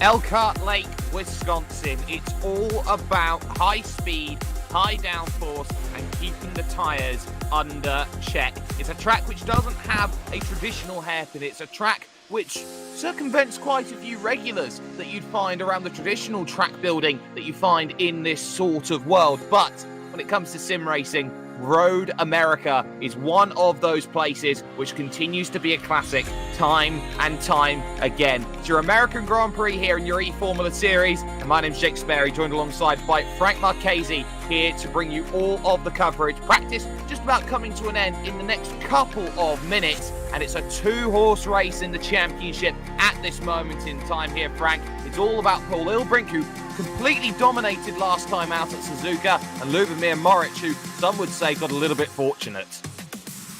Elkhart Lake, Wisconsin. It's all about high speed, high downforce, and keeping the tyres under check. It's a track which doesn't have a traditional hairpin. It's a track which circumvents quite a few regulars that you'd find around the traditional track building that you find in this sort of world. But when it comes to sim racing, Road America is one of those places which continues to be a classic time and time again. It's your American Grand Prix here in your eFormula series, and my name's Jake Sperry, joined alongside by Frank Marchese, here to bring you all of the coverage. Practice just about coming to an end in the next couple of minutes, and it's a two-horse race in the championship at this moment in time here, Frank. It's all about Paul Ilbrink, who completely dominated last time out at Suzuka, and Lubomir Moric, who some would say got a little bit fortunate.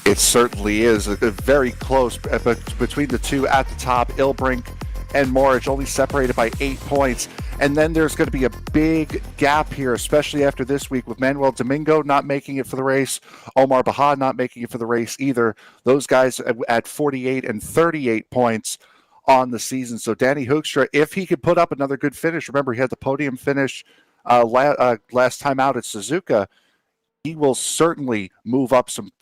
It certainly is a very close between the two at the top. Ilbrink and Moric only separated by 8 points. And then there's going to be a big gap here, especially after this week, with Manuel Domingo not making it for the race, Omar Baha not making it for the race either. Those guys at 48 and 38 points on the season. So Danny Hoekstra, if he could put up another good finish, remember he had the podium finish last time out at Suzuka, he will certainly move up some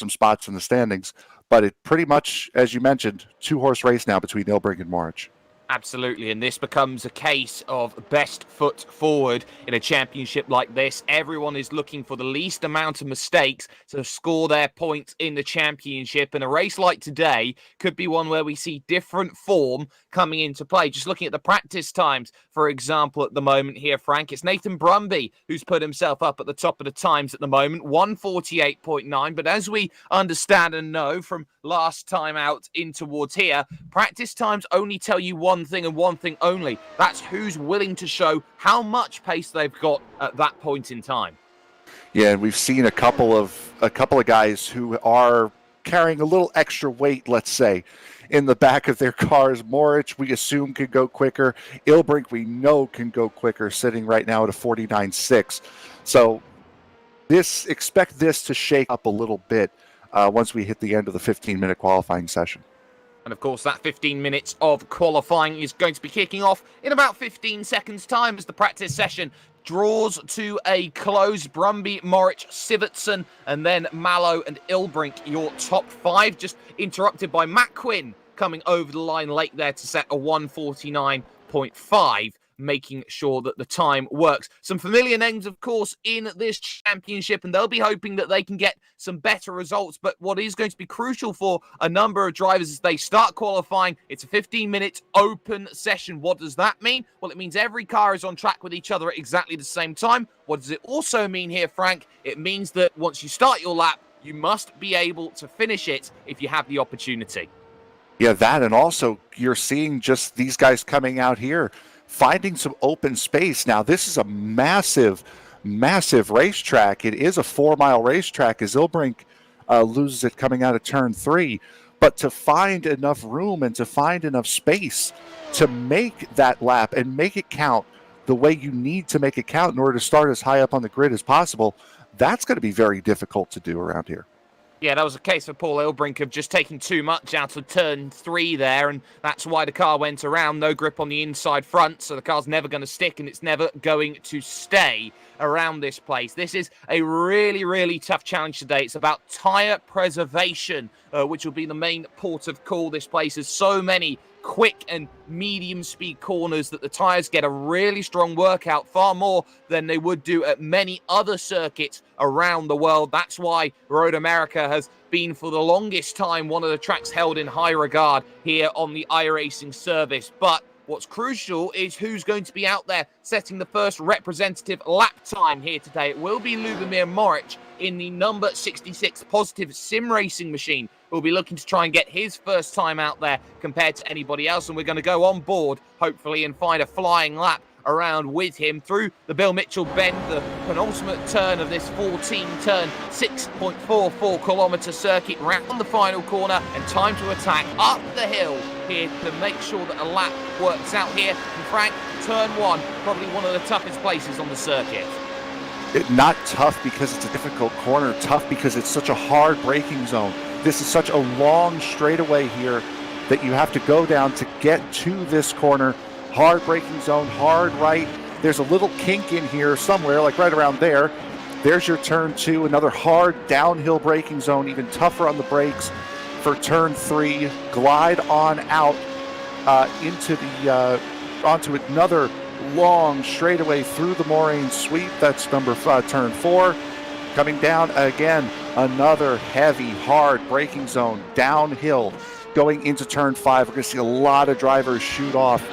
spots in the standings. But it pretty much, as you mentioned, two-horse race now between Ilbrink and Moric. Absolutely, and this becomes a case of best foot forward in a championship like this. Everyone is looking for the least amount of mistakes to score their points in the championship, and a race like today could be one where we see different form coming into play. Just looking at the practice times, for example, at the moment here, Frank, it's Nathan Brumby who's put himself up at the top of the times at the moment, 1:48.9, but as we understand and know from last time out in towards here, practice times only tell you one thing and one thing only. That's who's willing to show how much pace they've got at that point in time. Yeah, and we've seen a couple of guys who are carrying a little extra weight, let's say, in the back of their cars. Moric, we assume, could go quicker. Ilbrink, we know, can go quicker, sitting right now at a 49.6. So expect this to shake up a little bit once we hit the end of the 15-minute qualifying session. And of course, that 15 minutes of qualifying is going to be kicking off in about 15 seconds' time as the practice session draws to a close. Brumby, Moric, Sivertson, and then Mallow and Ilbrink, your top five, just interrupted by Matt Quinn coming over the line late there to set a 1:49.5. Making sure that the time works. Some familiar names, of course, in this championship, and they'll be hoping that they can get some better results. But what is going to be crucial for a number of drivers as they start qualifying, it's a 15-minute open session. What does that mean? Well, it means every car is on track with each other at exactly the same time. What does it also mean here, Frank? It means that once you start your lap, you must be able to finish it if you have the opportunity. Yeah, that, and also you're seeing just these guys coming out here finding some open space. Now, this is a massive racetrack. It is a 4-mile racetrack as Ilbrink loses it coming out of turn 3. But to find enough room and to find enough space to make that lap and make it count the way you need to make it count in order to start as high up on the grid as possible, that's going to be very difficult to do around here. Yeah, that was a case for Paul Ilbrink of just taking too much out of turn 3 there, and that's why the car went around. No grip on the inside front, so the car's never going to stick, and it's never going to stay around this place. This is a really, really tough challenge today. It's about tyre preservation, which will be the main port of call. This place has so many quick and medium speed corners that the tyres get a really strong workout, far more than they would do at many other circuits around the world. That's why Road America has been for the longest time one of the tracks held in high regard here on the iRacing service. But what's crucial is who's going to be out there setting the first representative lap time here today. It will be Lubomir Moric in the number 66 positive sim racing machine. We'll be looking to try and get his first time out there compared to anybody else, and we're going to go on board, hopefully, and find a flying lap around with him through the Bill Mitchell bend, the penultimate turn of this 14-turn, 6.44 kilometre circuit, round the final corner, and time to attack up the hill here to make sure that a lap works out here. And Frank, turn 1, probably one of the toughest places on the circuit. Not tough because it's a difficult corner, tough because it's such a hard braking zone. This is such a long straightaway here that you have to go down to get to this corner. hard braking zone, hard right. There's a little kink in here somewhere, like right around there. There's your turn 2, another hard downhill braking zone, even tougher on the brakes for turn 3. Glide on out onto another long straightaway through the moraine sweep. That's turn 4. Coming down again, another heavy, hard braking zone downhill going into turn 5. We're going to see a lot of drivers shoot off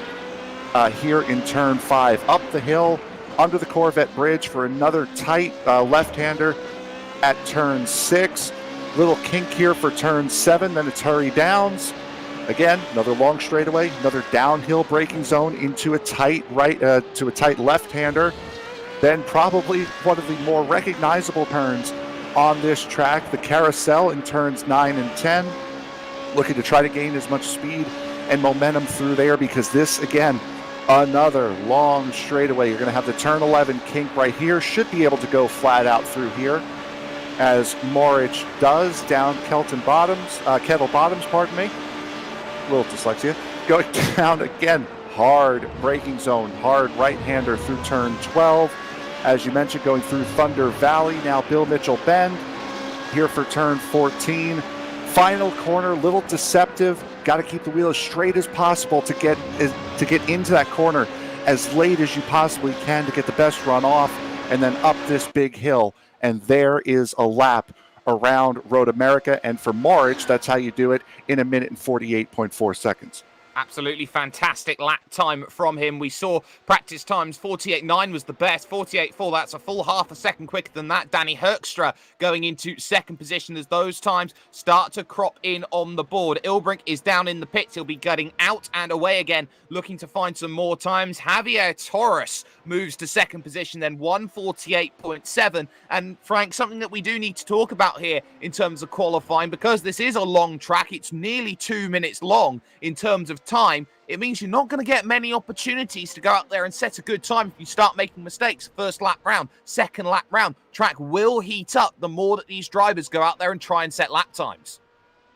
here in turn 5. Up the hill, under the Corvette bridge for another tight left-hander at turn 6. Little kink here for turn 7, then it's hurry downs. Again, another long straightaway, another downhill braking zone into a tight left-hander. Then probably one of the more recognizable turns on this track, the carousel in turns 9 and 10. Looking to try to gain as much speed and momentum through there, because this, again, another long straightaway. You're going to have the turn 11 kink right here. Should be able to go flat out through here, as Moritz does down Kettle Bottoms, pardon me. A little dyslexia. Going down again, hard braking zone, hard right-hander through turn 12. As you mentioned, going through Thunder Valley. Now Bill Mitchell Bend here for turn 14. Final corner, little deceptive. Got to keep the wheel as straight as possible to get into that corner as late as you possibly can to get the best run off, and then up this big hill. And there is a lap around Road America. And for Moritz, that's how you do it in 1 minute and 48.4 seconds. Absolutely fantastic lap time from him. We saw practice times 48.9 was the best, 48.4, that's a full half a second quicker than that. Danny Herkstra going into second position as those times start to crop in on the board. Ilbrink is down in the pits. He'll be getting out and away again, looking to find some more times. Javier Torres moves to second position, then 1:48.7. And Frank, something that we do need to talk about here in terms of qualifying, because this is a long track, it's nearly 2 minutes long in terms of time. It means you're not going to get many opportunities to go out there and set a good time if you start making mistakes. First lap round, second lap round, track will heat up the more that these drivers go out there and try and set lap times.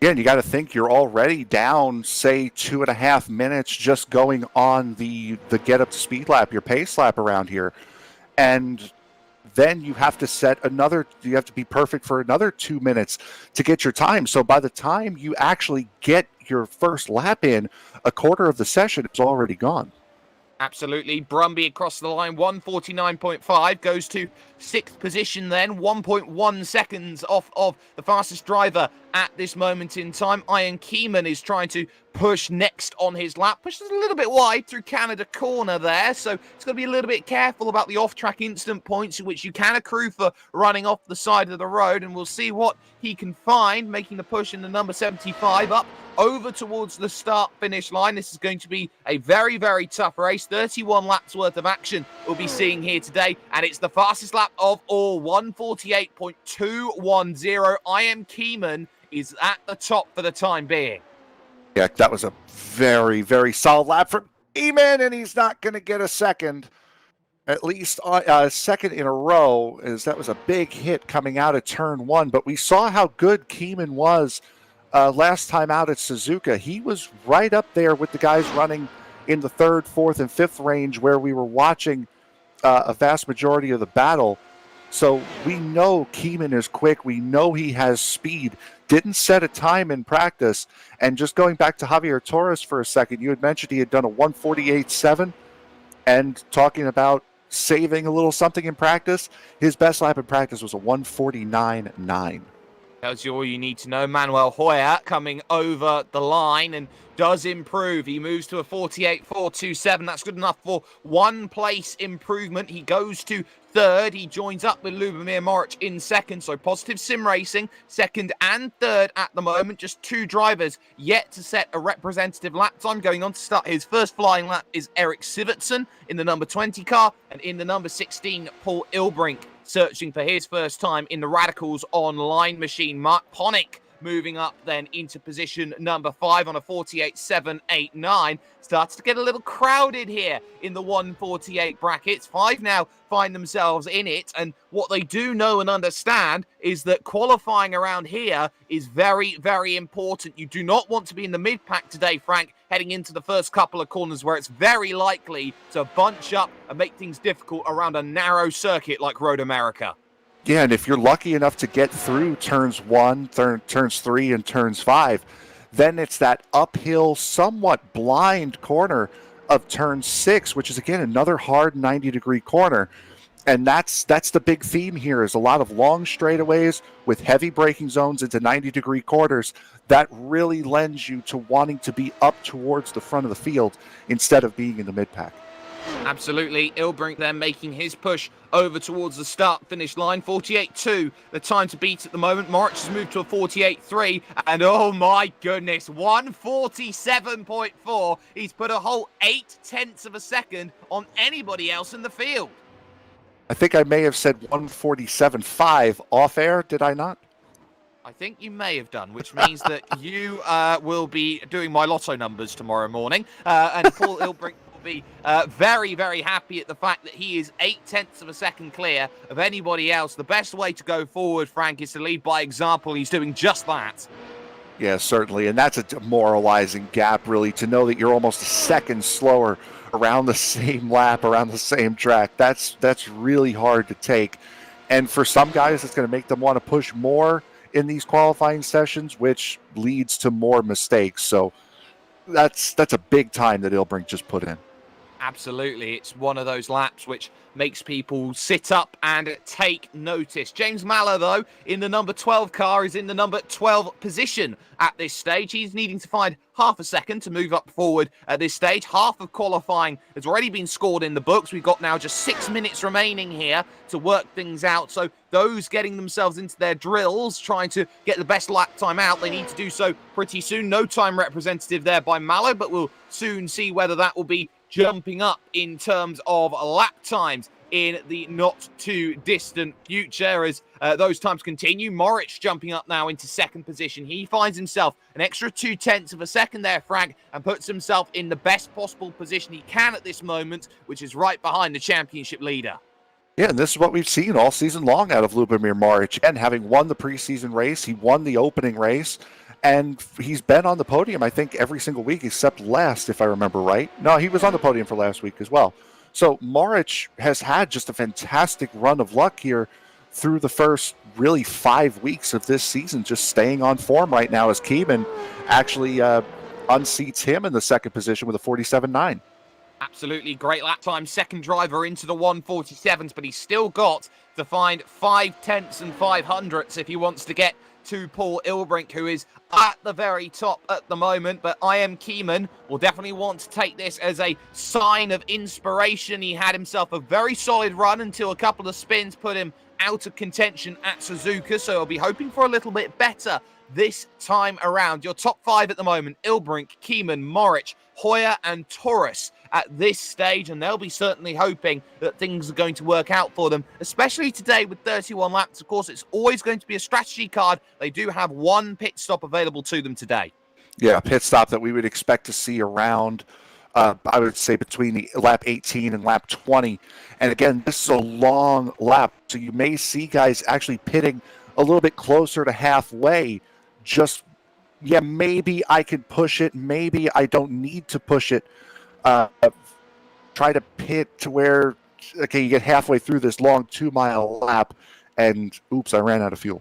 Yeah, and you got to think you're already down, say, 2.5 minutes just going on the get up to speed lap, your pace lap around here. And then you have to you have to be perfect for another 2 minutes to get your time. So by the time you actually get your first lap in, a quarter of the session is already gone. Absolutely. Brumby across the line, 1:49.5, goes to sixth position then, 1.1 seconds off of the fastest driver at this moment in time. Ian Keeman is trying to push next on his lap, pushes a little bit wide through Canada corner there, so it's got to be a little bit careful about the off-track instant points, which you can accrue for running off the side of the road, and we'll see what he can find, making the push in the number 75 up over towards the start-finish line. This is going to be a very, very tough race. 31 laps worth of action we'll be seeing here today, and it's the fastest lap of all, 1:48.210. Ian Keeman is at the top for the time being. Yeah, that was a very, very solid lap from Keeman, and he's not going to get a second, at least a second in a row, as that was a big hit coming out of turn 1. But we saw how good Keeman was last time out at Suzuka. He was right up there with the guys running in the 3rd, 4th, and 5th range where we were watching a vast majority of the battle. So we know Keeman is quick. We know he has speed. Didn't set a time in practice. And just going back to Javier Torres for a second, you had mentioned he had done a 1:48.7, and talking about saving a little something in practice, his best lap in practice was a 1:49.9. Tells you all you need to know. Manuel Hoyer coming over the line and does improve. He moves to a 48.427. That's good enough for 1 place improvement. He goes to 3rd. He joins up with Lubomir Moritz in 2nd. So Positive Sim Racing, 2nd and 3rd at the moment. Just 2 drivers yet to set a representative lap time. Going on to start his first flying lap is Eric Sivertson in the number 20 car, and in the number 16, Paul Ilbrink, searching for his first time in the Radicals online machine. Mark Ponick moving up then into position number 5 on a 48.789. Starts to get a little crowded here in the 148 brackets. 5 now find themselves in it, and what they do know and understand is that qualifying around here is very, very important. You do not want to be in the mid-pack today, Frank, heading into the first couple of corners where it's very likely to bunch up and make things difficult around a narrow circuit like Road America. Yeah, and if you're lucky enough to get through turns 1, turns 3, and turns 5, then it's that uphill, somewhat blind corner of turn 6, which is, again, another hard 90-degree corner. And that's the big theme here, is a lot of long straightaways with heavy braking zones into 90-degree corners. That really lends you to wanting to be up towards the front of the field instead of being in the mid-pack. Absolutely. Ilbrink then making his push over towards the start-finish line. 48.2, the time to beat at the moment. Moritz has moved to a 48.3, and oh my goodness, 147.4. He's put a whole 0.8 of a second on anybody else in the field. I think I may have said 147.5 off air, did I not? I think you may have done, which means that you will be doing my lotto numbers tomorrow morning. And Paul Ilbrink will be very, very happy at the fact that he is 0.8 of a second clear of anybody else. The best way to go forward, Frank, is to lead by example. He's doing just that. Yeah, certainly. And that's a demoralizing gap, really, to know that you're almost a second slower around the same lap, around the same track. That's really hard to take. And for some guys, it's going to make them want to push more in these qualifying sessions, which leads to more mistakes. So that's a big time that Ilbrink just put in. Absolutely. It's one of those laps which makes people sit up and take notice. James Maller, though, in the number 12 car, is in the number 12 position at this stage. He's needing to find half a second to move up forward at this stage. Half of qualifying has already been scored in the books. We've got now just 6 minutes remaining here to work things out. So those getting themselves into their drills, trying to get the best lap time out, they need to do so pretty soon. No time representative there by Maller, but we'll soon see whether that will be jumping up in terms of lap times in the not too distant future as those times continue. Moritz jumping up now into second position. He finds himself an extra 0.2 of a second there, Frank, and puts himself in the best possible position he can at this moment, which is right behind the championship leader. Yeah, and this is what we've seen all season long out of Lubomir Moritz. And having won the preseason race, he won the opening race. And he's been on the podium, I think, every single week except last, if I remember right. No, he was on the podium for last week as well. So Moritz has had just a fantastic run of luck here through the first really 5 weeks of this season, just staying on form right now as Keeman actually unseats him in the second position with a 47.9. Absolutely great lap time. Second driver into the 147s, but he's still got to find 0.5 and 500ths if he wants to get to Paul Ilbrink, who is at the very top at the moment. But I Am Keeman will definitely want to take this as a sign of inspiration. He had himself a very solid run until a couple of spins put him out of contention at Suzuka, so I'll be hoping for a little bit better this time around. Your top 5 at the moment: Ilbrink, Keeman, Moritz, Hoyer and Torres at this stage, and they'll be certainly hoping that things are going to work out for them, especially today with 31 laps. Of course, it's always going to be a strategy card. They do have one pit stop available to them today. Yeah, pit stop that we would expect to see around, I would say, between the lap 18 and lap 20. And again, this is a long lap, so you may see guys actually pitting a little bit closer to halfway. Just, yeah, maybe I could push it. Maybe I don't need to push it. Try to pit to where, okay, you get halfway through this long 2-mile lap and oops, I ran out of fuel.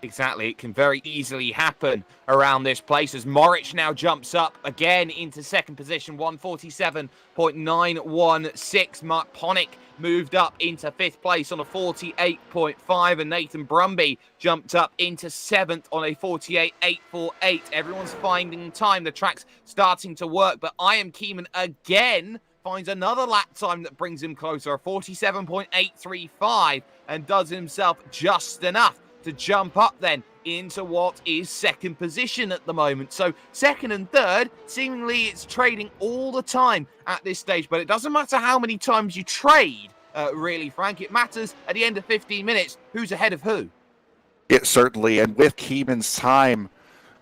Exactly. It can very easily happen around this place as Moritz now jumps up again into second position, 147.916. Mark Ponick moved up into 5th place on a 48.5, and Nathan Brumby jumped up into 7th on a 48.848. Everyone's finding time. The track's starting to work, but I Am Keeman again finds another lap time that brings him closer, a 47.835, and does himself just enough to jump up then into what is second position at the moment. So second and third, seemingly it's trading all the time at this stage, but it doesn't matter how many times you trade, really, Frank. It matters at the end of 15 minutes who's ahead of who. It certainly, and with Keeman's time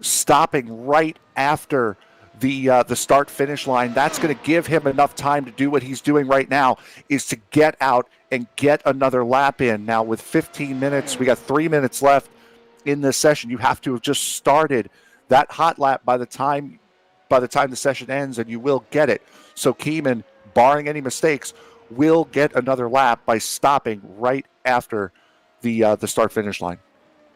stopping right after the start finish line, that's going to give him enough time to do what he's doing right now, is to get out and get another lap in. Now with 15 minutes, we got 3 minutes left in this session. You have to have just started that hot lap by the time the session ends, and you will get it. So Keeman, barring any mistakes, will get another lap by stopping right after the start finish line.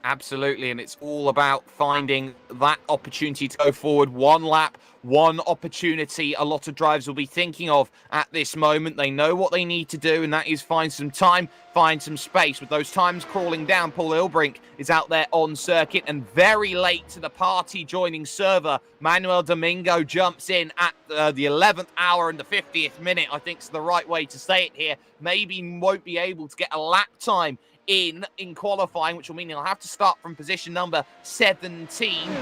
Absolutely, and it's all about finding that opportunity to go forward. One lap, one opportunity a lot of drivers will be thinking of at this moment. They know what they need to do, and that is find some time, find some space. With those times crawling down, Paul Ilbrink is out there on circuit, and very late to the party joining server, Manuel Domingo jumps in at the 11th hour and the 50th minute, I think is the right way to say it here. Maybe won't be able to get a lap time in qualifying, which will mean he'll have to start from position number 17.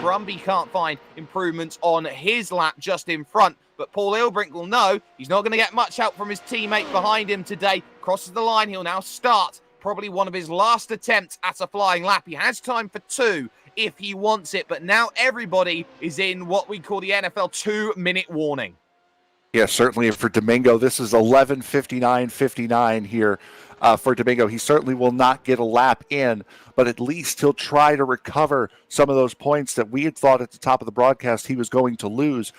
Brumby can't find improvements on his lap just in front, but Paul Ilbrink will know he's not going to get much help from his teammate behind him today. Crosses the line, he'll now start probably one of his last attempts at a flying lap. He has time for 2 if he wants it, but now everybody is in what we call the NFL 2-minute warning. Yeah, certainly for Domingo, this is 11:59.59 here for Domingo. He certainly will not get a lap in, but at least he'll try to recover some of those points that we had thought at the top of the broadcast he was going to lose,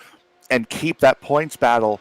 and keep that points battle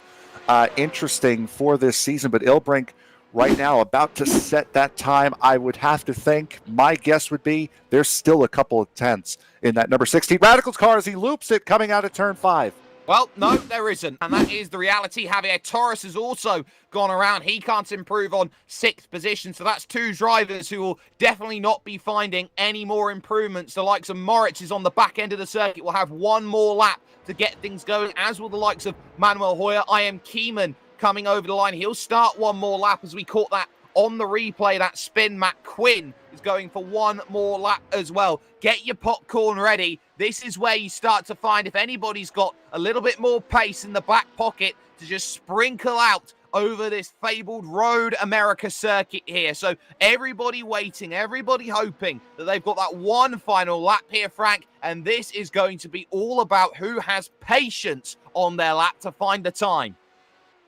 interesting for this season. But Ilbrink right now about to set that time. I would have to think, my guess would be there's still a couple of tenths in that number 16 Radicals car as he loops it coming out of turn 5. Well, no, there isn't. And that is the reality. Javier Torres has also gone around. He can't improve on 6th position. So that's 2 drivers who will definitely not be finding any more improvements. The likes of Moritz is on the back end of the circuit. Will have one more lap to get things going, as will the likes of Manuel Hoyer. I am Keeman coming over the line. He'll start one more lap as we caught that on the replay, that spin. Matt Quinn is going for one more lap as well. Get your popcorn ready. This is where you start to find if anybody's got a little bit more pace in the back pocket to just sprinkle out over this fabled Road America circuit here. So everybody waiting, everybody hoping that they've got that one final lap here, Frank, and this is going to be all about who has patience on their lap to find the time.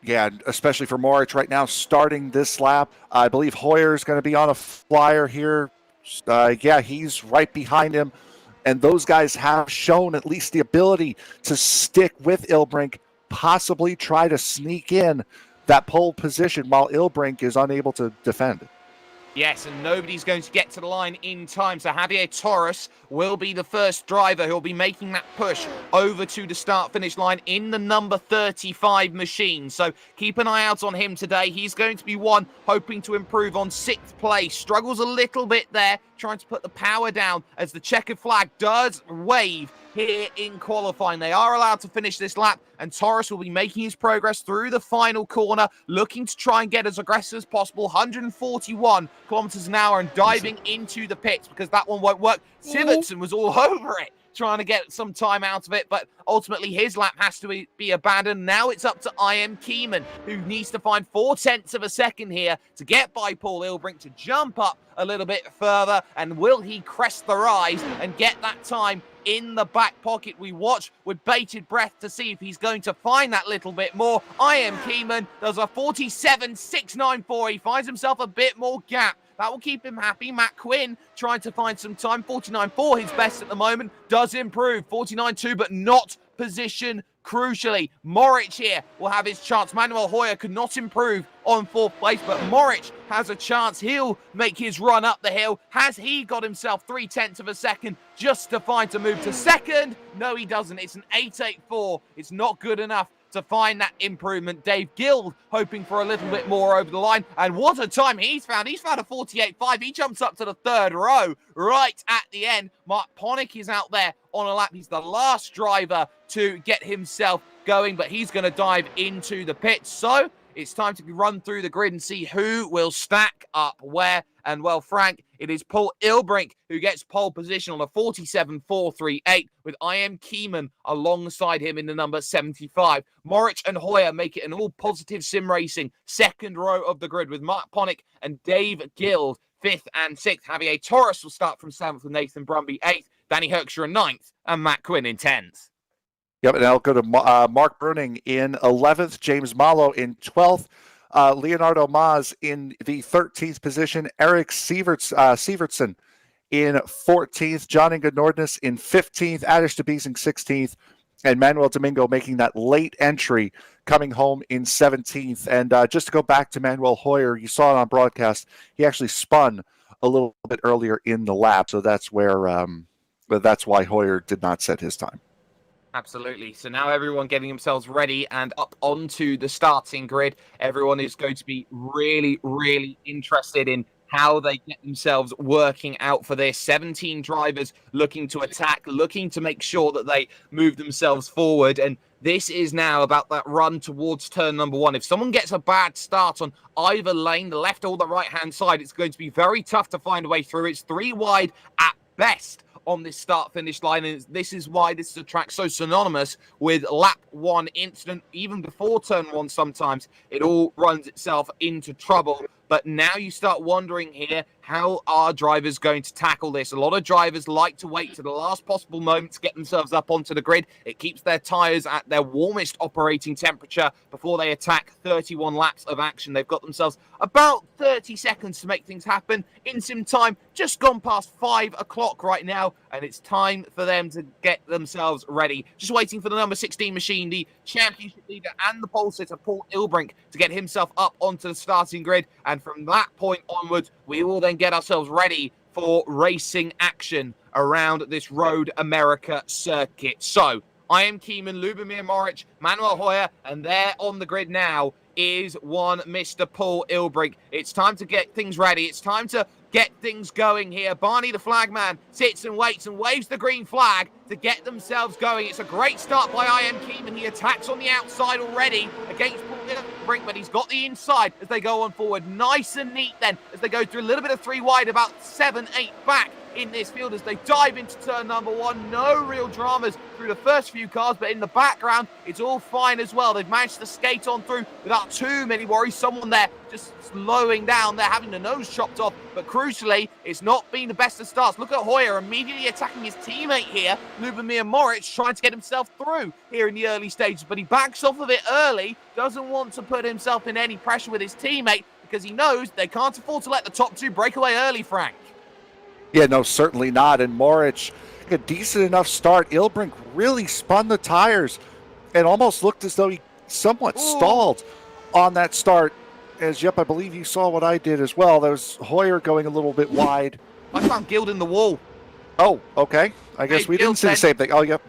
Yeah, especially for Moritz right now starting this lap. I believe Hoyer is going to be on a flyer here. Yeah, he's right behind him. And those guys have shown at least the ability to stick with Ilbrink, possibly try to sneak in that pole position while Ilbrink is unable to defend. Yes, and nobody's going to get to the line in time. So Javier Torres will be the first driver who'll be making that push over to the start-finish line in the number 35 machine. So keep an eye out on him today. He's going to be one hoping to improve on 6th place. Struggles a little bit there, trying to put the power down as the checkered flag does wave here in qualifying. They are allowed to finish this lap, and Torres will be making his progress through the final corner, looking to try and get as aggressive as possible, 141 kilometers an hour, and diving into the pits because that one won't work. Sivertson was all over it, trying to get some time out of it, but ultimately his lap has to be abandoned. Now it's up to I am Keeman, who needs to find 0.4 of a second here to get by Paul Ilbrink to jump up a little bit further. And will he crest the rise and get that time in the back pocket? We watch with bated breath to see if he's going to find that little bit more. I am Keeman does a 47.694. He finds himself a bit more gap. That will keep him happy. Matt Quinn trying to find some time. 49.4, his best at the moment. Does improve. 49.2, but not position crucially. Moritz here will have his chance. Manuel Hoyer could not improve on 4th place, but Moritz has a chance. He'll make his run up the hill. Has he got himself 0.3 of a second just to find to move to 2nd? No, he doesn't. It's an 8.84. It's not good enough to find that improvement. Dave Guild hoping for a little bit more over the line. And what a time he's found. He's found a 48.5. He jumps up to the 3rd row right at the end. Mark Ponick is out there on a lap. He's the last driver to get himself going, but he's going to dive into the pits. So it's time to run through the grid and see who will stack up where. And well, Frank, it is Paul Ilbrink who gets pole position on a 47.438 with I am Keeman alongside him in the number 75. Moritz and Hoyer make it an all-positive sim racing 2nd row of the grid with Mark Ponick and Dave Guild 5th and 6th. Javier Torres will start from 7th with Nathan Brumby 8th, Danny Herkscher in 9th, and Matt Quinn in 10th. Yep, and I'll go to Mark Bruning in 11th, James Malo in 12th, Leonardo Maz in the 13th position, Eric Sievertson in 14th, John Inge Nordness in 15th, Adish DeBeesing 16th, and Manuel Domingo making that late entry, coming home in 17th. And just to go back to Manuel Hoyer, you saw it on broadcast, he actually spun a little bit earlier in the lap, so that's why Hoyer did not set his time. Absolutely. So now everyone getting themselves ready and up onto the starting grid. Everyone is going to be really, really interested in how they get themselves working out for this. 17 drivers looking to attack, looking to make sure that they move themselves forward. And this is now about that run towards turn number 1. If someone gets a bad start on either lane, the left or the right-hand side, it's going to be very tough to find a way through. It's 3 wide at best on this start-finish line, and this is why this is a track so synonymous with lap 1 incident. Even before turn 1, sometimes it all runs itself into trouble. But now you start wondering here, how are drivers going to tackle this? A lot of drivers like to wait to the last possible moment to get themselves up onto the grid. It keeps their tyres at their warmest operating temperature before they attack 31 laps of action. They've got themselves about 30 seconds to make things happen. In sim time, just gone past 5 o'clock right now, and it's time for them to get themselves ready. Just waiting for the number 16 machine, the championship leader and the pole sitter, Paul Ilbrink, to get himself up onto the starting grid. And from that point onwards, we will then get ourselves ready for racing action around this Road America circuit. So, I am Keeman, Lubomir Moric, Manuel Hoyer, and there on the grid now is one Mr. Paul Ilbrink. It's time to get things ready. It's time to get things going here. Barney, the flagman, sits and waits and waves the green flag to get themselves going. It's a great start by I Am Keeman. He attacks on the outside already against Paul Ilbrink, but he's got the inside as they go on forward. Nice and neat then as they go through a little bit of 3 wide, about 7, 8 back in this field as they dive into turn number 1. No real dramas through the first few cars, but in the background, it's all fine as well. They've managed to skate on through without too many worries. Someone there just slowing down. They're having the nose chopped off, but crucially, it's not been the best of starts. Look at Hoyer immediately attacking his teammate here, Lubomir Moric, trying to get himself through here in the early stages, but he backs off of it early, doesn't want to put himself in any pressure with his teammate because he knows they can't afford to let the top 2 break away early, Frank. Yeah, no, certainly not. And Moric, a decent enough start. Ilbrink really spun the tires and almost looked as though he somewhat stalled on that start. As, yep, I believe you saw what I did as well. There was Hoyer going a little bit wide. I found Guild in the wall. Oh, okay. I guess we didn't see the same thing. Oh, yep.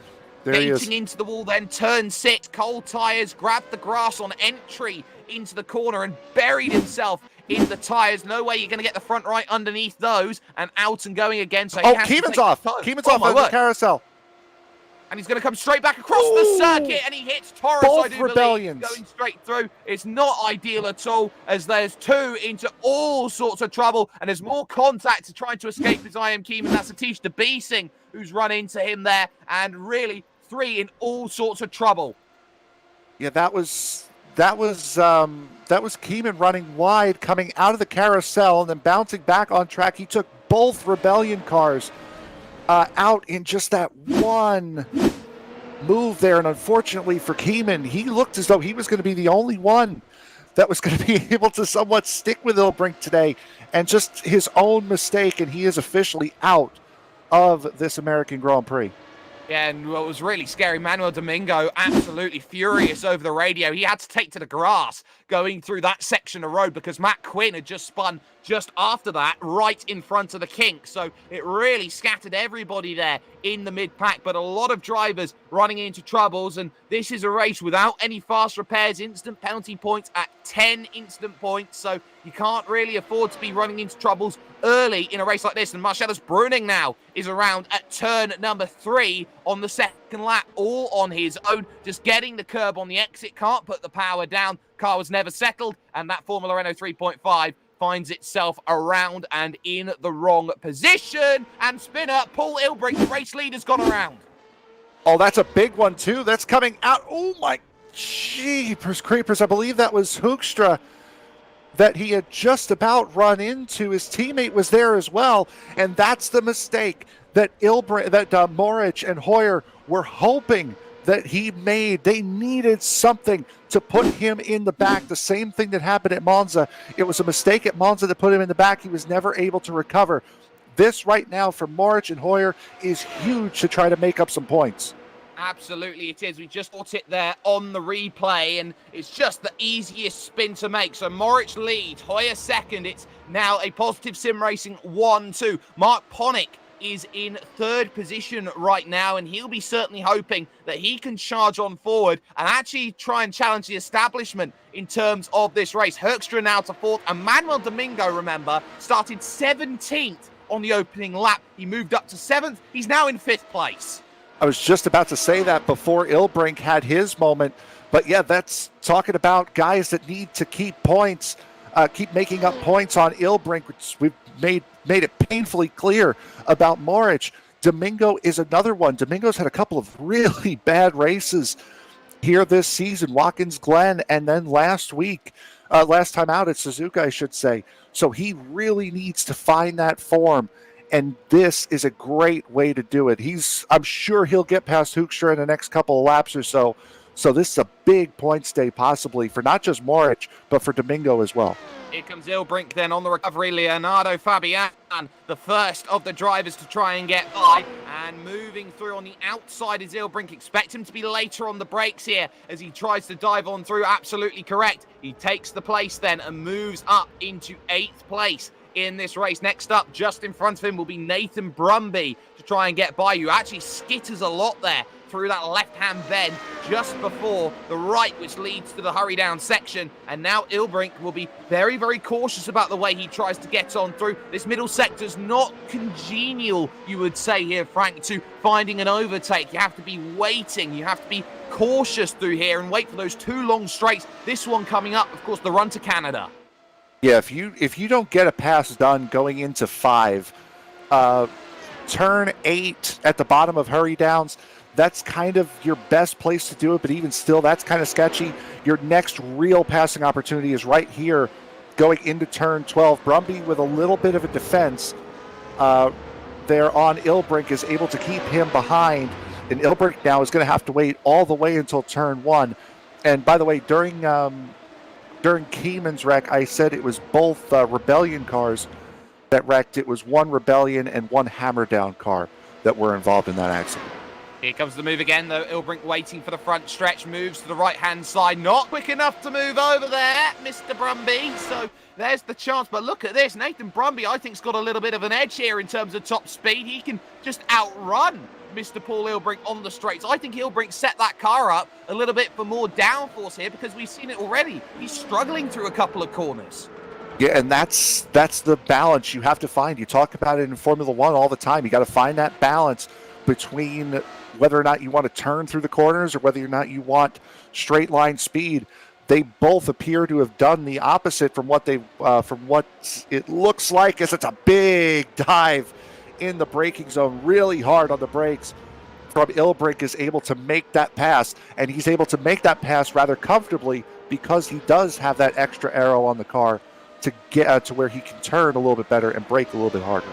There he is. Into the wall then, turn 6, cold tyres, grabbed the grass on entry into the corner and buried himself in the tyres. No way you're going to get the front right underneath those and out and going again. So Keeman's off. Keeman's off on the carousel. And he's going to come straight back across the circuit, and he hits Torres, Both I do rebellions. believe, going straight through. It's not ideal at all, as there's 2 into all sorts of trouble, and there's more contact to trying to escape as I Am Keeman. That's Atish DeBeesing who's run into him there, and really 3 in all sorts of trouble. Yeah, that was Keeman running wide, coming out of the carousel, and then bouncing back on track. He took both Rebellion cars out in just that one move there, and unfortunately for Keeman, he looked as though he was going to be the only one that was going to be able to somewhat stick with Ilbrink today, and just his own mistake, and he is officially out of this American Grand Prix. Yeah, and what was really scary, Manuel Domingo absolutely furious over the radio. He had to take to the grass going through that section of road because Matt Quinn had just spun just after that right in front of the kink. So it really scattered everybody there in the mid-pack, but a lot of drivers running into troubles, and this is a race without any fast repairs. Instant penalty points at 10 instant points, so you can't really afford to be running into troubles early in a race like this. And Marcellus Bruning now is around at turn number 3 on the second lap, all on his own, just getting the curb on the exit, can't put the power down. Car was never settled, and that Formula Renault 3.5 finds itself around and in the wrong position. And spinner, Paul Ilbrink, the race leader's gone around. Oh, that's a big one, too. That's coming out. Oh, my jeepers creepers. I believe that was Hoekstra that he had just about run into. His teammate was there as well, and that's the mistake that Moritz and Hoyer were hoping that he made. They needed something to put him in the back. The same thing that happened at Monza. It was a mistake at Monza that put him in the back. He was never able to recover. This right now for Moritz and Hoyer is huge to try to make up some points. Absolutely it is. We just caught it there on the replay, and it's just the easiest spin to make. So Moritz lead, Hoyer second. It's now a positive sim racing 1-2. Mark Ponick is in third position right now, and he'll be certainly hoping that he can charge on forward and actually try and challenge the establishment in terms of this race. Hoekstra now to fourth, and Manuel Domingo, remember, started 17th on the opening lap. He moved up to 7th. He's now in 5th place. I was just about to say that before Ilbrink had his moment. But yeah, that's talking about guys that need to keep points, keep making up points on Ilbrink, which we've made it painfully clear about Moritz. Domingo is another one. Domingo's had a couple of really bad races here this season, Watkins Glen, and then last time out at Suzuka, I should say. So he really needs to find that form. And this is a great way to do it. I'm sure he'll get past Hoekstra in the next couple of laps or so. So this is a big points day possibly for not just Moritz, but for Domingo as well. Here comes Ilbrink then on the recovery. Leonardo Fabian, the first of the drivers to try and get by. And moving through on the outside is Ilbrink. Expect him to be later on the brakes here as he tries to dive on through. Absolutely correct. He takes the place then and moves up into 8th place in this race. Next up, just in front of him, will be Nathan Brumby to try and get by you. Actually skitters a lot there through that left-hand bend just before the right, which leads to the hurry down section. And now Ilbrink will be very, very cautious about the way he tries to get on through. This middle sector's not congenial, you would say here, Frank, to finding an overtake. You have to be waiting. You have to be cautious through here and wait for those 2 long straights. This one coming up, of course, the run to Canada. Yeah, if you don't get a pass done going into 5, turn 8 at the bottom of hurry downs, that's kind of your best place to do it, but even still, that's kind of sketchy. Your next real passing opportunity is right here going into turn 12. Brumby with a little bit of a defense there on Ilbrink is able to keep him behind, and Ilbrink now is going to have to wait all the way until turn 1. And by the way, during Keeman's wreck, I said it was both Rebellion cars that wrecked. It was one Rebellion and one Hammer Down car that were involved in that accident. Here comes the move again, though. Ilbrink waiting for the front stretch, moves to the right-hand side. Not quick enough to move over there, Mr. Brumby. So there's the chance. But look at this. Nathan Brumby, I think, has got a little bit of an edge here in terms of top speed. He can just outrun Mr. Paul Ilbrink on the straights. I think Ilbrink set that car up a little bit for more downforce here because we've seen it already. He's struggling through a couple of corners. Yeah, and that's the balance you have to find. You talk about it in Formula One all the time. You got to find that balance between whether or not you want to turn through the corners or whether or not you want straight line speed. They both appear to have done the opposite from what it looks like, as it's a big dive in the braking zone, really hard on the brakes from Ilbrink, is able to make that pass, and he's able to make that pass rather comfortably because he does have that extra arrow on the car to get to where he can turn a little bit better and brake a little bit harder.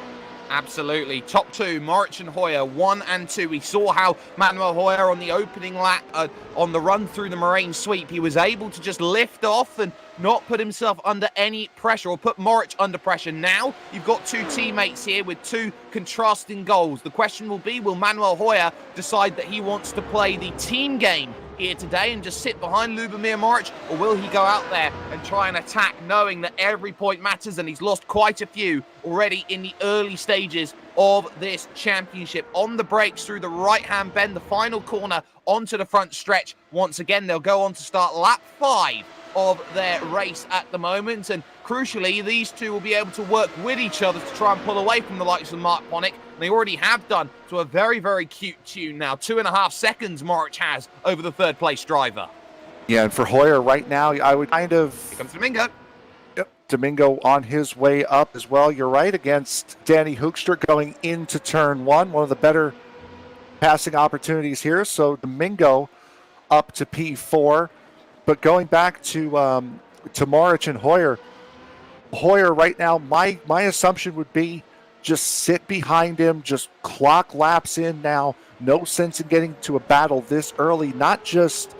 Absolutely. Top 2, Moritz and Hoyer, 1 and 2. We saw how Manuel Hoyer on the opening lap, on the run through the Moraine sweep, he was able to just lift off and not put himself under any pressure, or put Moritz under pressure. Now you've got 2 teammates here with 2 contrasting goals. The question will be, will Manuel Hoyer decide that he wants to play the team game here today and just sit behind Lubomir Moritz, or will he go out there and try and attack, knowing that every point matters, and he's lost quite a few already in the early stages of this championship? On the brakes through the right-hand bend, the final corner onto the front stretch. Once again, they'll go on to start lap 5 of their race at the moment, and crucially, these 2 will be able to work with each other to try and pull away from the likes of Mark Ponick. They already have done to a very, very cute tune now. 2.5 seconds Moritz has over the 3rd place driver. Yeah, and for Hoyer right now, I would kind of... Here comes Domingo. Yep, Domingo on his way up as well. You're right, against Danny Hoekstra going into turn 1. One of the better passing opportunities here. So Domingo up to P4. But going back to Moritz and Hoyer, Hoyer right now, my assumption would be just sit behind him, just clock laps in now. No sense in getting to a battle this early, not just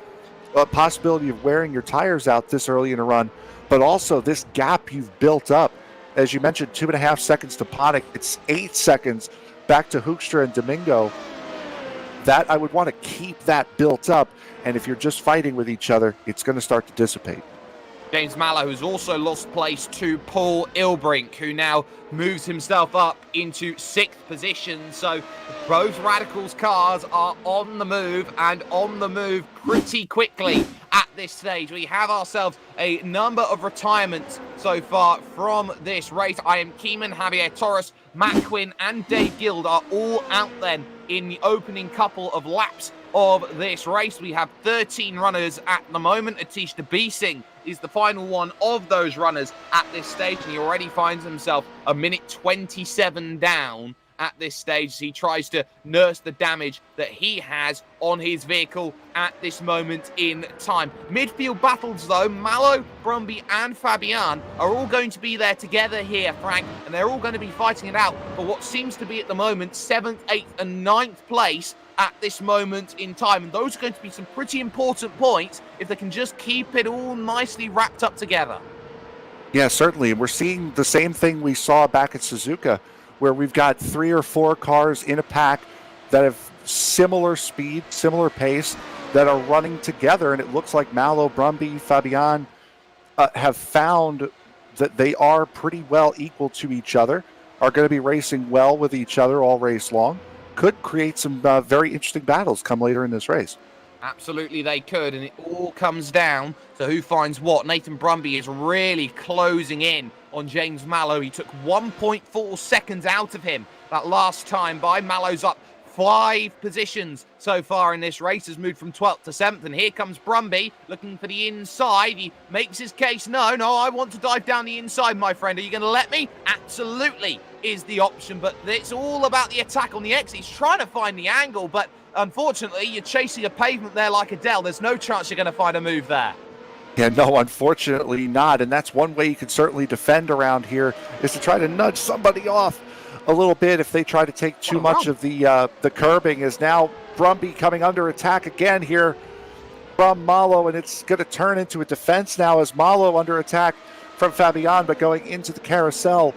a possibility of wearing your tires out this early in a run, but also this gap you've built up. As you mentioned, 2.5 seconds to Ponick. It's 8 seconds back to Hoekstra and Domingo. That I would want to keep that built up, and if you're just fighting with each other, it's going to start to dissipate. James Mallow, who's also lost place to Paul Ilbrink, who now moves himself up into 6th position. So both Radicals cars are on the move, and on the move pretty quickly at this stage. We have ourselves a number of retirements so far from this race. I am Keeman, Javier Torres, Matt Quinn and Dave Guild are all out then in the opening couple of laps of this race. We have 13 runners at the moment. Atish Debising is the final one of those runners at this stage, and he already finds himself a minute 27 down at this stage as he tries to nurse the damage that he has on his vehicle at this moment in time. Midfield battles though, Mallow, Brumby and Fabian are all going to be there together here, Frank, and they're all going to be fighting it out for what seems to be at the moment 7th, 8th and 9th place at this moment in time. And those are going to be some pretty important points if they can just keep it all nicely wrapped up together. Yeah, certainly. We're seeing the same thing we saw back at Suzuka, where we've got 3 or 4 cars in a pack that have similar speed, similar pace, that are running together. And it looks like Mallow, Brumby, Fabian have found that they are pretty well equal to each other, are going to be racing well with each other all race long. Could create some very interesting battles come later in this race. Absolutely they could, and it all comes down to who finds what. Nathan Brumby is really closing in on James Mallow. He took 1.4 seconds out of him that last time by. Mallow's up 5 positions so far in this race, has moved from 12th to 7th, and here comes Brumby looking for the inside. He makes his case. No, I want to dive down the inside, my friend. Are you going to let me? Absolutely is the option, but it's all about the attack on the exit. He's trying to find the angle, but unfortunately, you're chasing a pavement there like Adele. There's no chance you're going to find a move there. Yeah, no, unfortunately not. And that's one way you can certainly defend around here, is to try to nudge somebody off a little bit if they try to take too much of the curbing. Is now Brumby coming under attack again here from Mallow, and it's going to turn into a defense now as Mallow under attack from Fabian, but going into the carousel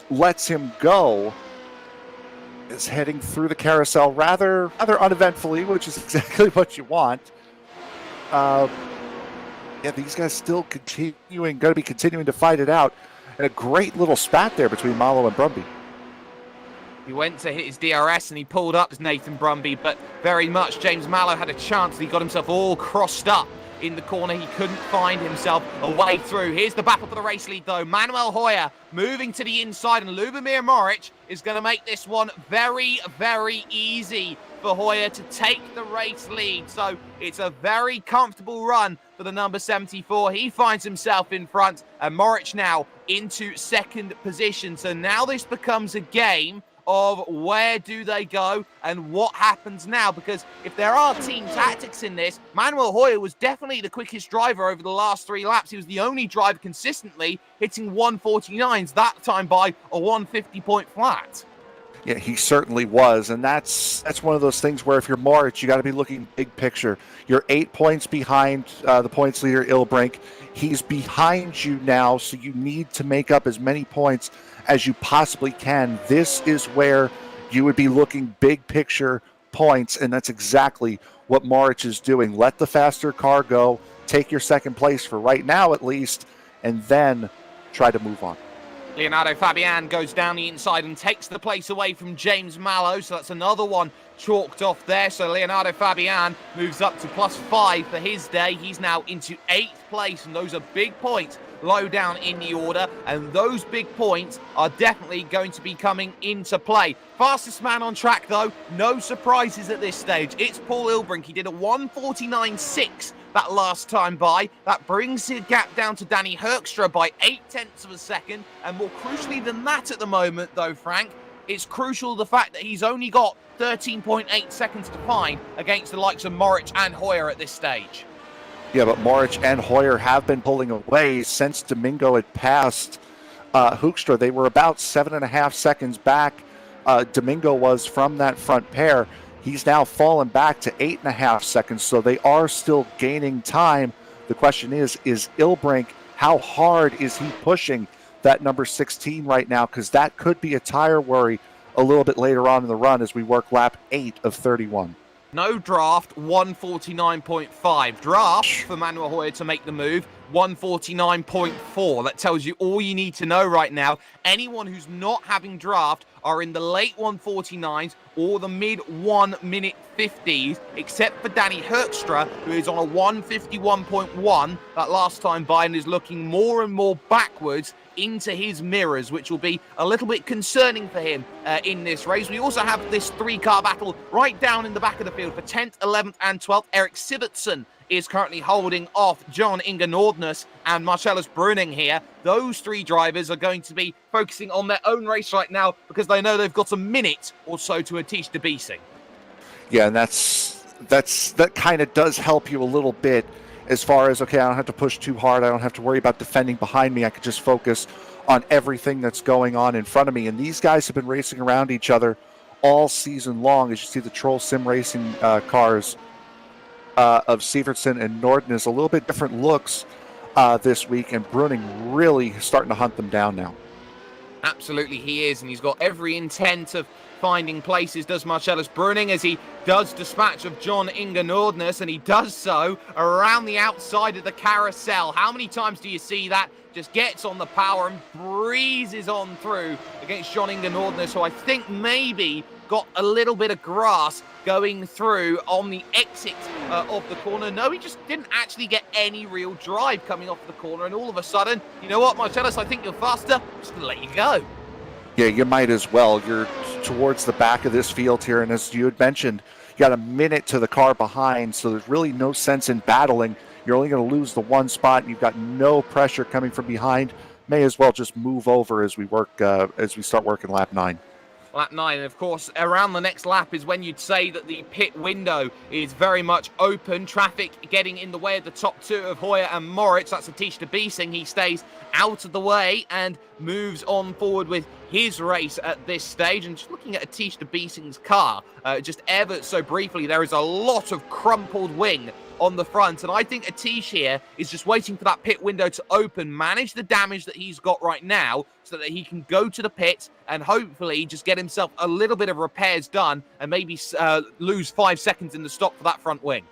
lets him go. Is heading through the carousel rather uneventfully, which is exactly what you want. Yeah, these guys still going to be continuing to fight it out. And a great little spat there between Mallow and Brumby. He went to hit his DRS and he pulled up as Nathan Brumby, but very much James Mallow had a chance and he got himself all crossed up in the corner. He couldn't find himself a way through. Here's the battle for the race lead though. Manuel Hoyer moving to the inside, and Lubomir Moric is going to make this one very, very easy for Hoyer to take the race lead. So it's a very comfortable run for the number 74. He finds himself in front, and Moric now into 2nd position. So now this becomes a game of where do they go and what happens now, because if there are team tactics in this, Manuel Hoyer was definitely the quickest driver over the last 3 laps. He was the only driver consistently hitting 149s, that time by a 150 point flat. Yeah, he certainly was, and that's one of those things where if you're Moritz, you got to be looking big picture. You're 8 points behind the points leader, Ilbrink. He's behind you now, so you need to make up as many points as you possibly can. This is where you would be looking big picture points, and that's exactly what Moritz is doing. Let the faster car go, take your 2nd place for right now at least, and then try to move on. Leonardo Fabian goes down the inside and takes the place away from James Mallow, so that's another one chalked off there. So Leonardo Fabian moves up to +5 for his day. He's now into 8th place, and those are big points low down in the order, and those big points are definitely going to be coming into play. Fastest man on track though, no surprises at this stage. It's Paul Ilbrink. He did a 1:49.6 that last time by. That brings the gap down to Danny Hoekstra by 0.8 of a second, and more crucially than that at the moment though, Frank, it's crucial the fact that he's only got 13.8 seconds to find against the likes of Moric and Hoyer at this stage. Yeah, but Moric and Hoyer have been pulling away since Domingo had passed Hoekstra. They were about 7.5 seconds back. Domingo was from that front pair. He's now fallen back to 8.5 seconds, so they are still gaining time. The question is Ilbrink, how hard is he pushing that number 16 right now? Because that could be a tire worry a little bit later on in the run as we work lap 8 of 31. No draft, 149.5. Draft for Manuel Hoyer to make the move, 149.4. That tells you all you need to know right now. Anyone who's not having draft are in the late 149s or the mid 1 minute 50s, except for Danny Hoekstra, who is on a 151.1 that last time by and is looking more and more backwards into his mirrors, which will be a little bit concerning for him in this race. We also have this 3-car battle right down in the back of the field for 10th, 11th and 12th. Erik Sivertsen is currently holding off John Inge Nordnes and Marcellus Bruning here. Those 3 drivers are going to be focusing on their own race right now because they know they've got a minute or so to Atish Debising. Yeah, and that kind of does help you a little bit as far as, okay, I don't have to push too hard. I don't have to worry about defending behind me. I could just focus on everything that's going on in front of me. And these guys have been racing around each other all season long. As you see the Troll Sim Racing cars of Sievertsen and Nordnes, a little bit different looks this week, and Bruning really starting to hunt them down now. Absolutely he is, and he's got every intent of finding places, does Marcellus Bruning, as he does dispatch of John Inge Nordnes, and he does so around the outside of the carousel. How many times do you see that? Just gets on the power and breezes on through against John Inge Nordnes, who I think maybe got a little bit of grass going through on the exit of the corner. No, he just didn't actually get any real drive coming off the corner, and all of a sudden, you know what, Marcellus, I think you're faster. I'm just going to let you go. Yeah, you might as well. You're towards the back of this field here, and as you had mentioned, you got a minute to the car behind, so there's really no sense in battling. You're only going to lose the one spot, and you've got no pressure coming from behind. May as well just move over as we start working lap 9. Lap 9, and of course, around the next lap is when you'd say that the pit window is very much open. Traffic getting in the way of the top 2 of Hoyer and Moritz. That's Atish Debising. He stays out of the way and moves on forward with his race at this stage. And just looking at Atish Debising's car, just ever so briefly, there is a lot of crumpled wing on the front, and I think Atish here is just waiting for that pit window to open, manage the damage that he's got right now so that he can go to the pit and hopefully just get himself a little bit of repairs done and maybe lose 5 seconds in the stop for that front wing.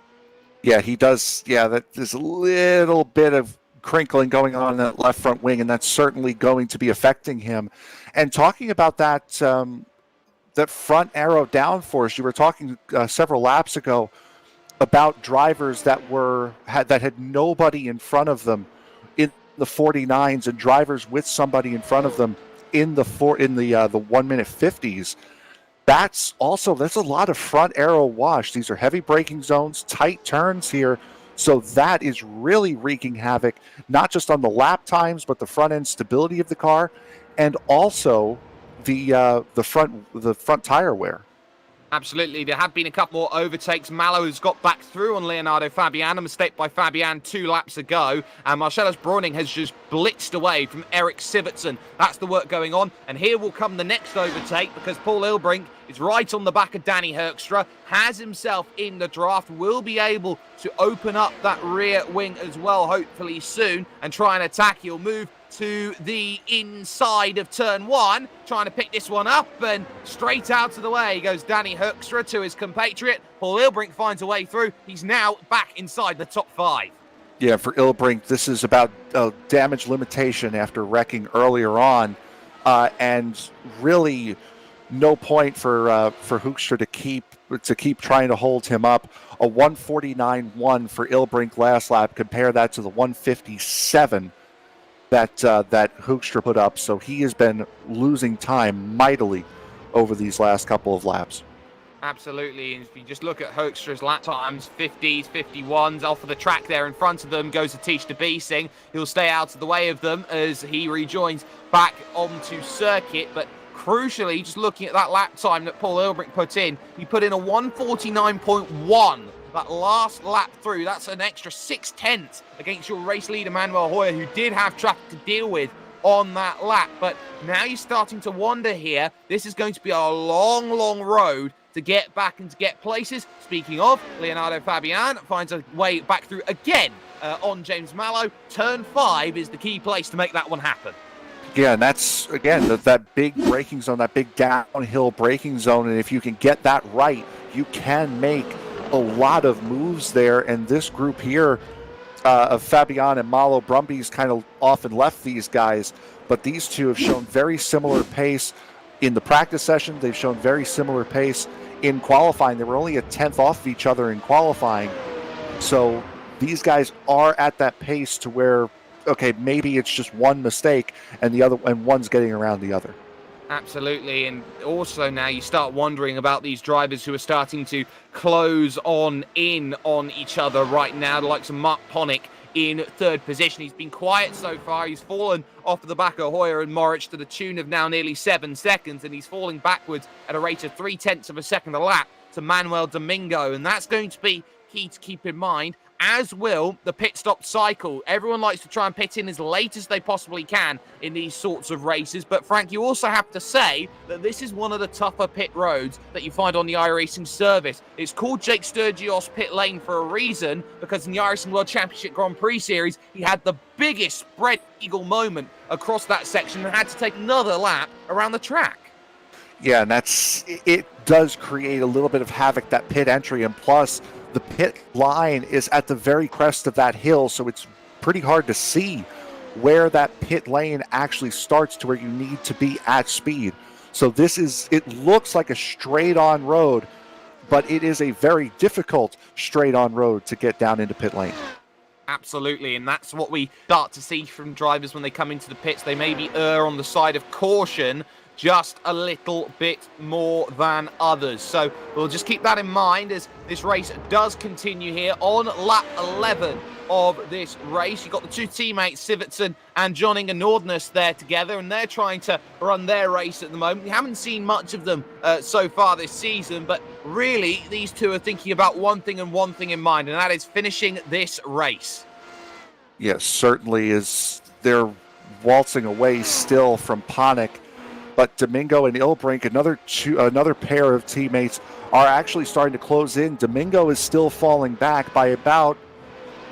Yeah, he does. Yeah, there's a little bit of crinkling going on in that left front wing, and that's certainly going to be affecting him. And talking about that front aero downforce, you were talking several laps ago about drivers that had nobody in front of them in the 49s, and drivers with somebody in front of them in the 1 minute 50s. That's a lot of front aero wash. These are heavy braking zones, tight turns here, so that is really wreaking havoc not just on the lap times but the front end stability of the car, and also the front tire wear. Absolutely. There have been a couple more overtakes. Mallow has got back through on Leonardo Fabian, a mistake by Fabian 2 laps ago. And Marcellus Bruning has just blitzed away from Erik Sivertsen. That's the work going on. And here will come the next overtake because Paul Ilbrink is right on the back of Danny Hoekstra, has himself in the draft, will be able to open up that rear wing as well, hopefully soon, and try and attack. He'll move to the inside of turn 1, trying to pick this one up, and straight out of the way goes Danny Hoekstra to his compatriot. Paul Ilbrink finds a way through. He's now back inside the top 5. Yeah, for Ilbrink, this is about damage limitation after wrecking earlier on, and really no point for Hoekstra to keep trying to hold him up. A 149.1 for Ilbrink last lap. Compare that to the 157 that Hoekstra put up. So he has been losing time mightily over these last couple of laps. Absolutely, and if you just look at Hoekstra's lap times, 50s, 51s, off of the track there in front of them goes Atish Debising. He'll stay out of the way of them as he rejoins back onto circuit, but crucially, just looking at that lap time that Paul Ilbrink put in, he put in a 149.1 that last lap through. That's an extra 0.6 against your race leader, Manuel Hoyer, who did have traffic to deal with on that lap. But now you're starting to wonder here, this is going to be a long, long road to get back and to get places. Speaking of, Leonardo Fabian finds a way back through again on James Mallow. Turn 5 is the key place to make that one happen. Yeah, and that's, again, that big braking zone, that big downhill braking zone, and if you can get that right, you can make a lot of moves there. And this group here of Fabian and Malo, Brumby's kind of often left these guys, but these two have shown very similar pace in the practice session. They've shown very similar pace in qualifying. They were only a 10th off of each other in qualifying. So these guys are at that pace to where, okay, maybe it's just one mistake and one's getting around the other. Absolutely, and also now you start wondering about these drivers who are starting to close in on each other right now, the likes of Mark Ponick in 3rd position. He's been quiet so far. He's fallen off of the back of Hoyer and Moritz to the tune of now nearly 7 seconds, and he's falling backwards at a rate of 0.3 of a second a lap to Manuel Domingo, and that's going to be key to keep in mind, as will the pit stop cycle. Everyone likes to try and pit in as late as they possibly can in these sorts of races, but Frank, you also have to say that this is one of the tougher pit roads that you find on the iRacing service. It's called Jake Sturgis pit lane for a reason, because in the iRacing World Championship Grand Prix Series, he had the biggest spread eagle moment across that section and had to take another lap around the track. Yeah, and it does create a little bit of havoc, that pit entry, and plus the pit line is at the very crest of that hill, so it's pretty hard to see where that pit lane actually starts to where you need to be at speed. So it looks like a straight on road, but it is a very difficult straight on road to get down into pit lane. Absolutely, and that's what we start to see from drivers when they come into the pits. They maybe err on the side of caution just a little bit more than others. So we'll just keep that in mind as this race does continue here on lap 11 of this race. You've got the two teammates, Sivertson and John Inge Nordness, there together, and they're trying to run their race at the moment. We haven't seen much of them so far this season, but really these two are thinking about one thing and one thing in mind, and that is finishing this race. Yes, certainly is. They're waltzing away still from Ponick, but Domingo and Ilbrink, another pair of teammates, are actually starting to close in. Domingo is still falling back by about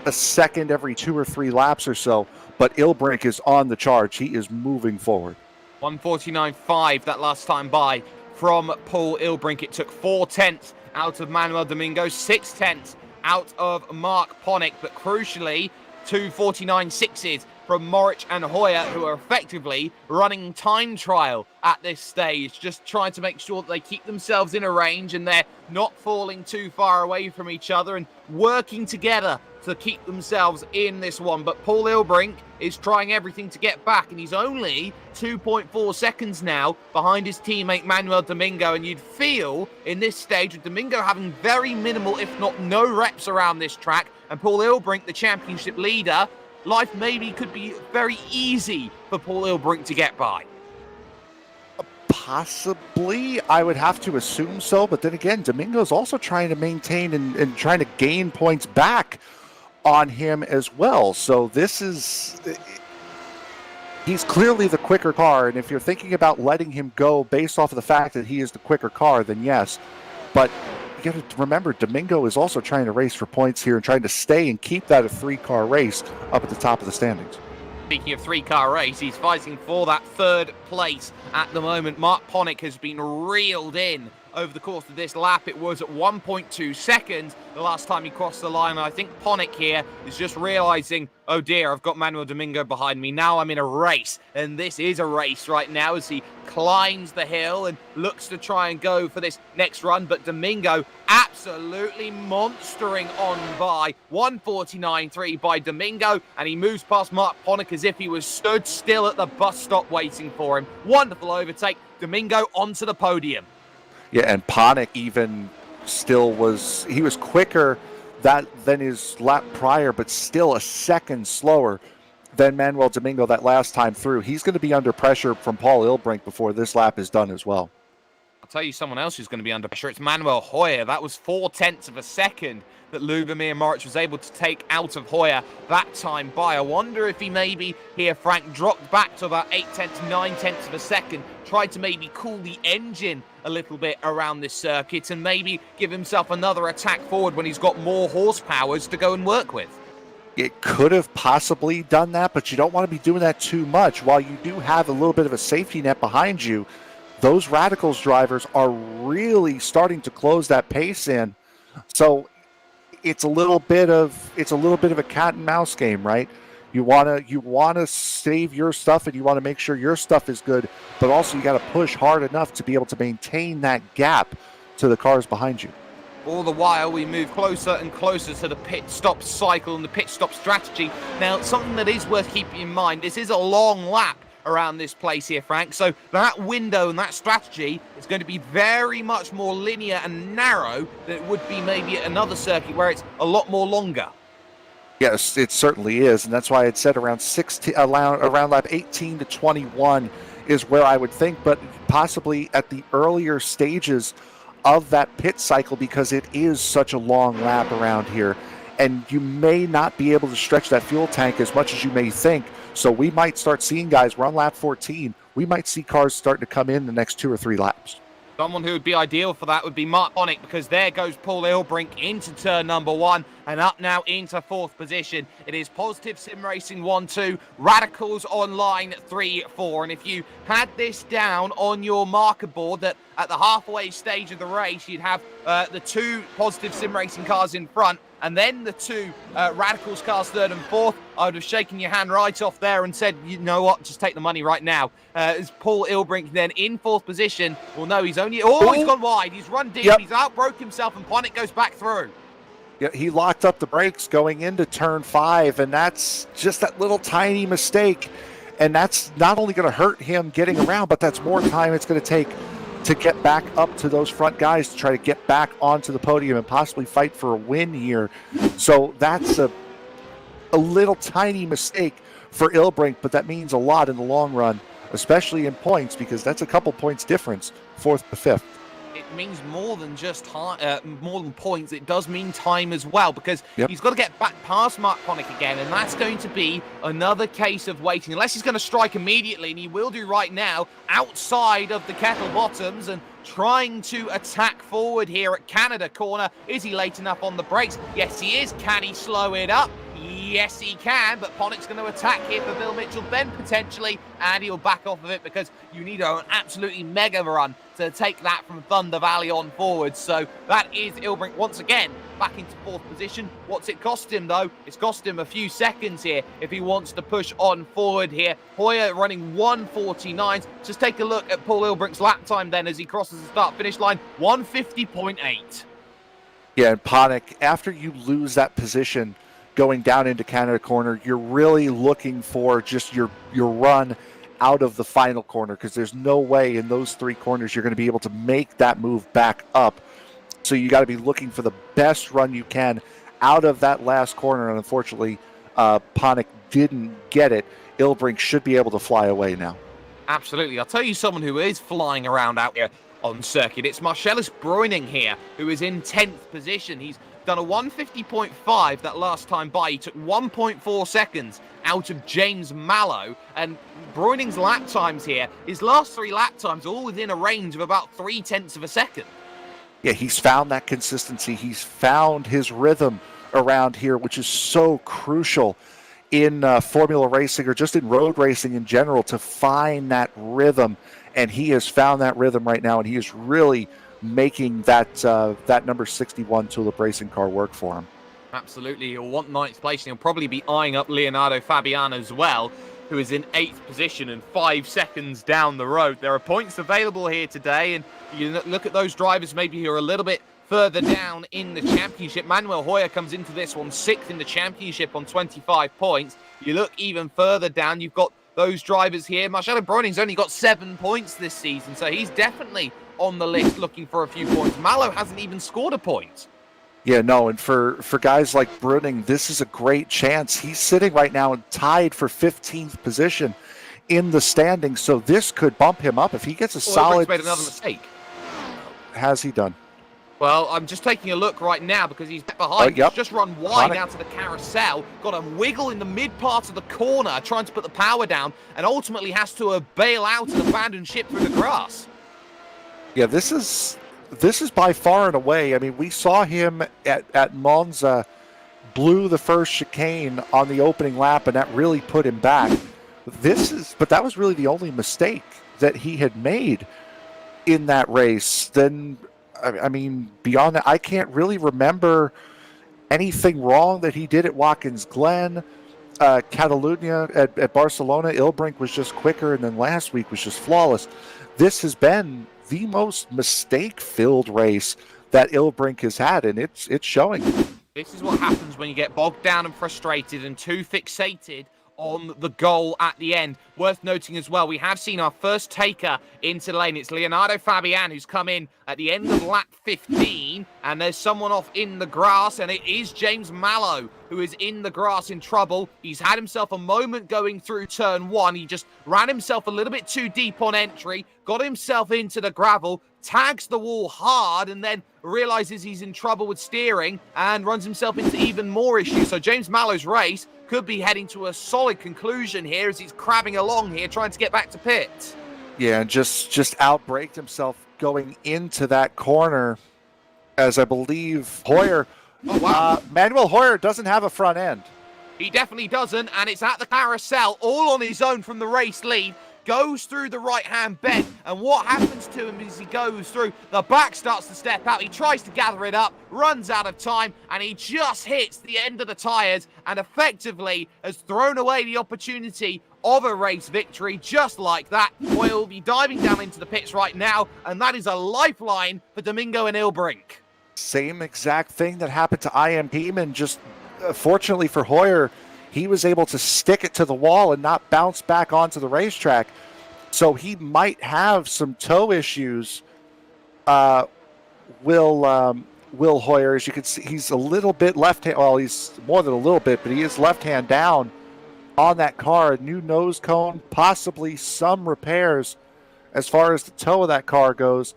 a second every 2 or 3 laps or so, but Ilbrink is on the charge. He is moving forward. 1:49.5 that last time by from Paul Ilbrink. It took 4/10 out of Manuel Domingo, 6/10 out of Mark Ponick, but crucially 2:49.6s from Moritz and Hoyer, who are effectively running time trial at this stage, just trying to make sure that they keep themselves in a range and they're not falling too far away from each other and working together to keep themselves in this one. But Paul Ilbrink is trying everything to get back, and he's only 2.4 seconds now behind his teammate Manuel Domingo, and you'd feel in this stage with Domingo having very minimal, if not no reps around this track, and Paul Ilbrink, the championship leader, life maybe could be very easy for Paul Ilbrink to get by. Possibly, I would have to assume so, but then again, Domingo's also trying to maintain and trying to gain points back on him as well. So he's clearly the quicker car, and if you're thinking about letting him go based off of the fact that he is the quicker car, then yes. But you got to remember, Domingo is also trying to race for points here and trying to stay and keep that a 3-car race up at the top of the standings. Speaking of 3-car race, he's fighting for that 3rd place at the moment. Mark Ponick has been reeled in over the course of this lap. It was at 1.2 seconds the last time he crossed the line. And I think Ponick here is just realizing, oh dear, I've got Manuel Domingo behind me. Now I'm in a race. And this is a race right now as he climbs the hill and looks to try and go for this next run. But Domingo absolutely monstering on by. 1:49.3 by Domingo. And he moves past Mark Ponick as if he was stood still at the bus stop waiting for him. Wonderful overtake. Domingo onto the podium. Yeah, and Ponick even still was quicker than his lap prior, but still a second slower than Manuel Domingo that last time through. He's going to be under pressure from Paul Ilbrink before this lap is done as well. I'll tell you someone else who's going to be under pressure. It's Manuel Hoyer. That was 0.4 of a second that Lubomir Moritz was able to take out of Hoyer that time by. I wonder if he maybe here, Frank, dropped back to about 0.8, 0.9 of a second, tried to maybe cool the engine a little bit around this circuit and maybe give himself another attack forward when he's got more horsepowers to go and work with. It could have possibly done that, but you don't want to be doing that too much. While you do have a little bit of a safety net behind you, those Radicals drivers are really starting to close that pace in. So it's a little bit of a cat and mouse game, right? You want to save your stuff and you want to make sure your stuff is good, but also you got to push hard enough to be able to maintain that gap to the cars behind you. All the while, we move closer and closer to the pit stop cycle and the pit stop strategy. Now, something that is worth keeping in mind, this is a long lap around this place here, Frank. So that window and that strategy is going to be very much more linear and narrow than it would be maybe at another circuit where it's a lot more longer. Yes, it certainly is, and that's why I'd said around lap 18 to 21 is where I would think, but possibly at the earlier stages of that pit cycle, because it is such a long lap around here, and you may not be able to stretch that fuel tank as much as you may think. So we might start seeing guys run lap 14. We might see cars starting to come in the next 2 or 3 laps. Someone who would be ideal for that would be Mark Onick, because there goes Paul Ilbrink into turn number 1 and up now into 4th position. It is Positive Sim Racing 1-2, Radicals Online 3-4. And if you had this down on your marker board that at the halfway stage of the race, you'd have the 2 Positive Sim Racing cars in front and then the 2 Radicals cars 3rd and 4th, I would have shaken your hand right off there and said, you know what, just take the money right now. Is Paul Ilbrink then in 4th position? Well, no, he's only... Oh, he's gone wide. He's run deep. Yep. He's outbroke himself, and Ponick goes back through. Yeah, he locked up the brakes going into turn 5, and that's just that little tiny mistake. And that's not only going to hurt him getting around, but that's more time it's going to take to get back up to those front guys to try to get back onto the podium and possibly fight for a win here. So that's a little tiny mistake for Ilbrink, but that means a lot in the long run, especially in points, because that's a couple points difference, 4th to 5th. It means more than just more than points. It does mean time as well, because he's got to get back past Mark Ponick again, and that's going to be another case of waiting, unless he's going to strike immediately, and he will do right now outside of the kettle bottoms and trying to attack forward here at Canada corner. Is he late enough on the brakes? Yes, he is. Can he slow it up? Yes, he can, but Ponick's going to attack here for Bill Mitchell, then potentially, and he'll back off of it because you need an absolutely mega run to take that from Thunder Valley on forward. So that is Ilbrink once again back into 4th position. What's it cost him, though? It's cost him a few seconds here if he wants to push on forward here. Hoyer running 1:49. Just take a look at Paul Ilbrink's lap time then as he crosses the start-finish line, 1:50.8. Yeah, and Ponick, after you lose that position going down into Canada corner, you're really looking for just your run out of the final corner, because there's no way in those 3 corners you're going to be able to make that move back up. So you got to be looking for the best run you can out of that last corner, and unfortunately Ponick didn't get it. Ilbrink should be able to fly away now. Absolutely. I'll tell you someone who is flying around out here on circuit. It's Marcellus Bruining here, who is in 10th position. He's done a 1:50.5 that last time by. He took 1.4 seconds out of James Mallow, and Bruining's lap times here, his last 3 lap times, all within a range of about 0.3 of a second. Yeah, he's found that consistency. He's found his rhythm around here, which is so crucial in Formula racing or just in road racing in general, to find that rhythm. And he has found that rhythm right now, and he is really making that number 61 Tulip racing car work for him. Absolutely. He'll want 9th place, and he'll probably be eyeing up Leonardo Fabian as well, who is in 8th position and 5 seconds down the road. There are points available here today, and you look at those drivers maybe who are a little bit further down in the championship. Manuel Hoyer comes into this one 6th in the championship on 25 points. You look even further down, you've got those drivers here. Marcelo Bruning's only got 7 points this season, so he's definitely on the list looking for a few points. Mallow hasn't even scored a point. Yeah, no, and for guys like Bruning, this is a great chance. He's sitting right now and tied for 15th position in the standings, so this could bump him up if he gets a solid... made another mistake. has he done? Well, I'm just taking a look right now because he's behind. Yep. He's just run wide out to the carousel. Got a wiggle in the mid part of the corner, trying to put the power down, and ultimately has to bail out and abandon ship through the grass. Yeah, this is by far and away. I mean, we saw him at Monza, blew the first chicane on the opening lap, and that really put him back. But that was really the only mistake that he had made in that race. Then, I mean, beyond that, I can't really remember anything wrong that he did at Watkins Glen. Catalunya at Barcelona, Ilbrink was just quicker, and then last week was just flawless. This has been the most mistake-filled race that Ilbrink has had, and it's showing. This is what happens when you get bogged down and frustrated and too fixated on the goal at the end. Worth noting as well, we have seen our first taker into the lane. It's Leonardo Fabian who's come in at the end of lap 15, and there's someone off in the grass, and it is James Mallow who is in the grass in trouble. He's had himself a moment going through turn 1. He just ran himself a little bit too deep on entry, got himself into the gravel, tags the wall hard, and then realizes he's in trouble with steering and runs himself into even more issues. So James Mallow's race could be heading to a solid conclusion here as he's crabbing along here trying to get back to pit. Yeah, and just outbraked himself going into that corner, as I believe Hoyer. Oh, wow. Manuel Hoyer doesn't have a front end. He definitely doesn't, and it's at the carousel, all on his own from the race lead. Goes through the right-hand bend, and what happens to him as he goes through, the back starts to step out. He tries to gather it up, runs out of time, and he just hits the end of the tyres and effectively has thrown away the opportunity of a race victory just like that. Hoyle will be diving down into the pits right now, and that is a lifeline for Domingo and Ilbrink. Same exact thing that happened to IM Beeman, just fortunately for Hoyer, he was able to stick it to the wall and not bounce back onto the racetrack. So he might have some toe issues. Will Hoyer, as you can see, he's a little bit left-hand. Well, he's more than a little bit, but he is left-hand down on that car. A new nose cone, possibly some repairs as far as the toe of that car goes.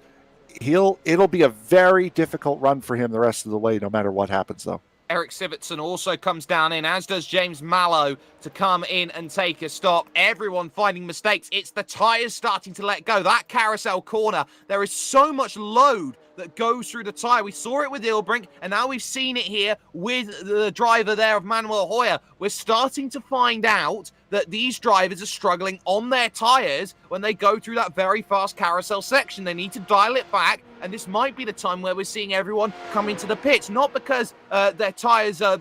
It'll be a very difficult run for him the rest of the way, no matter what happens, though. Eric Sivertson also comes down in, as does James Mallow, to come in and take a stop. Everyone finding mistakes. It's the tyres starting to let go. That carousel corner, there is so much load that goes through the tyre. We saw it with Ilbrink, and now we've seen it here with the driver there of Manuel Hoyer. We're starting to find out that these drivers are struggling on their tyres when they go through that very fast carousel section. They need to dial it back, and this might be the time where we're seeing everyone come into the pits, not because their tyres are,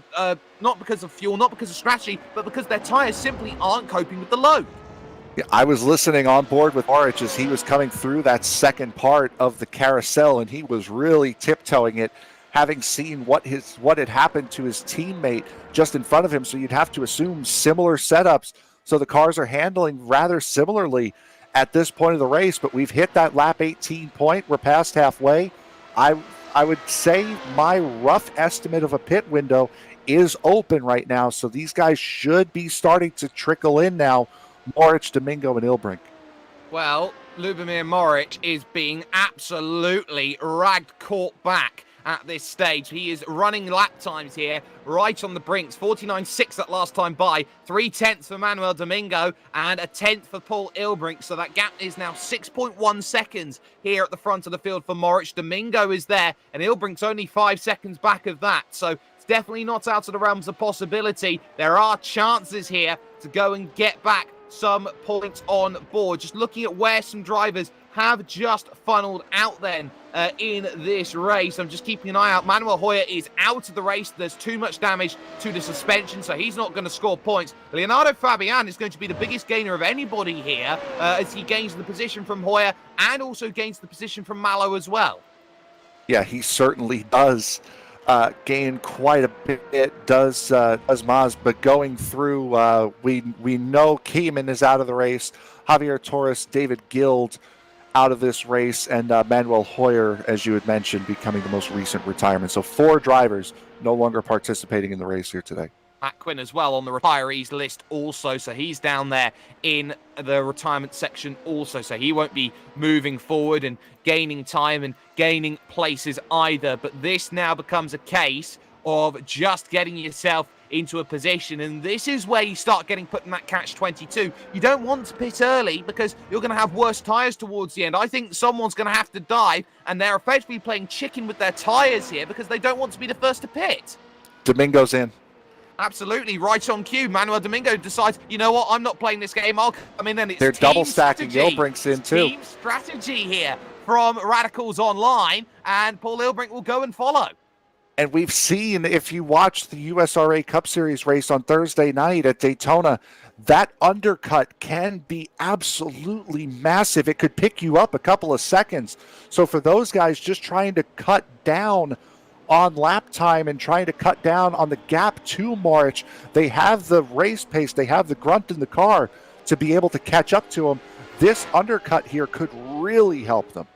not because of fuel, not because of strategy, but because their tyres simply aren't coping with the load. Yeah, I was listening on board with Orich as he was coming through that second part of the carousel, and he was really tiptoeing it, having seen what had happened to his teammate just in front of him. So you'd have to assume similar setups. So the cars are handling rather similarly at this point of the race, but we've hit that lap 18 point. We're past halfway. I would say my rough estimate of a pit window is open right now. So these guys should be starting to trickle in now. Moritz, Domingo, and Ilbrink. Well, Lubomir Moritz is being absolutely caught back at this stage. He is running lap times here right on the brinks. 49.6 that last time by, 3/10 for Manuel Domingo, and a 10th for Paul Ilbrink. So that gap is now 6.1 seconds here at the front of the field for Moritz. Domingo is there, and Ilbrink's only 5 seconds back of that. So it's definitely not out of the realms of possibility. There are chances here to go and get back some points on board. Just looking at where some drivers have just funneled out then in this race. I'm just keeping an eye out. Manuel Hoyer is out of the race. There's too much damage to the suspension, so he's not going to score points. Leonardo Fabian is going to be the biggest gainer of anybody here as he gains the position from Hoyer and also gains the position from Mallow as well. Yeah, he certainly does. Gain quite a bit, does Maz, but going through, we know Keeman is out of the race, Javier Torres, David Guild out of this race, and Manuel Hoyer, as you had mentioned, becoming the most recent retirement. So 4 drivers no longer participating in the race here today. Hakwin as well on the retirees list also, so he's down there in the retirement section also, so he won't be moving forward and gaining time and gaining places either. But this now becomes a case of just getting yourself into a position, and this is where you start getting put in that catch-22. You don't want to pit early because you're going to have worse tyres towards the end. I think someone's going to have to dive, and they're effectively playing chicken with their tyres here because they don't want to be the first to pit. Domingo's in. Absolutely, right on cue. Manuel Domingo decides, you know what, I'm not playing this game. I'll come in, and it's They're double stacking. Strategy. Ilbrink's in too. Team strategy here from Radicals Online, and Paul Ilbrink will go and follow. And we've seen, if you watch the USRA Cup Series race on Thursday night at Daytona, that undercut can be absolutely massive. It could pick you up a couple of seconds. So for those guys just trying to cut down on lap time and trying to cut down on the gap to Moritz, they have the race pace, they have the grunt in the car to be able to catch up to him. This undercut here could really help them.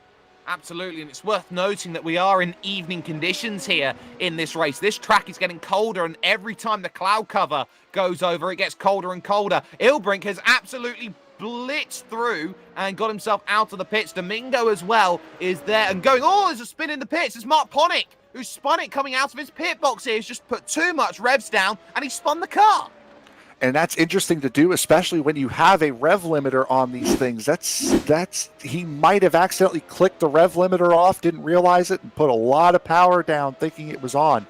Absolutely, and it's worth noting that we are in evening conditions here in this race. This track is getting colder, and every time the cloud cover goes over, it gets colder and colder. Ilbrink has absolutely blitzed through and got himself out of the pits. Domingo as well is there and going, oh, there's a spin in the pits. It's Mark Ponick who spun it coming out of his pit box here. He's just put too much revs down, and he spun the car. And that's interesting to do, especially when you have a rev limiter on these things. He might have accidentally clicked the rev limiter off, didn't realize it, and put a lot of power down thinking it was on,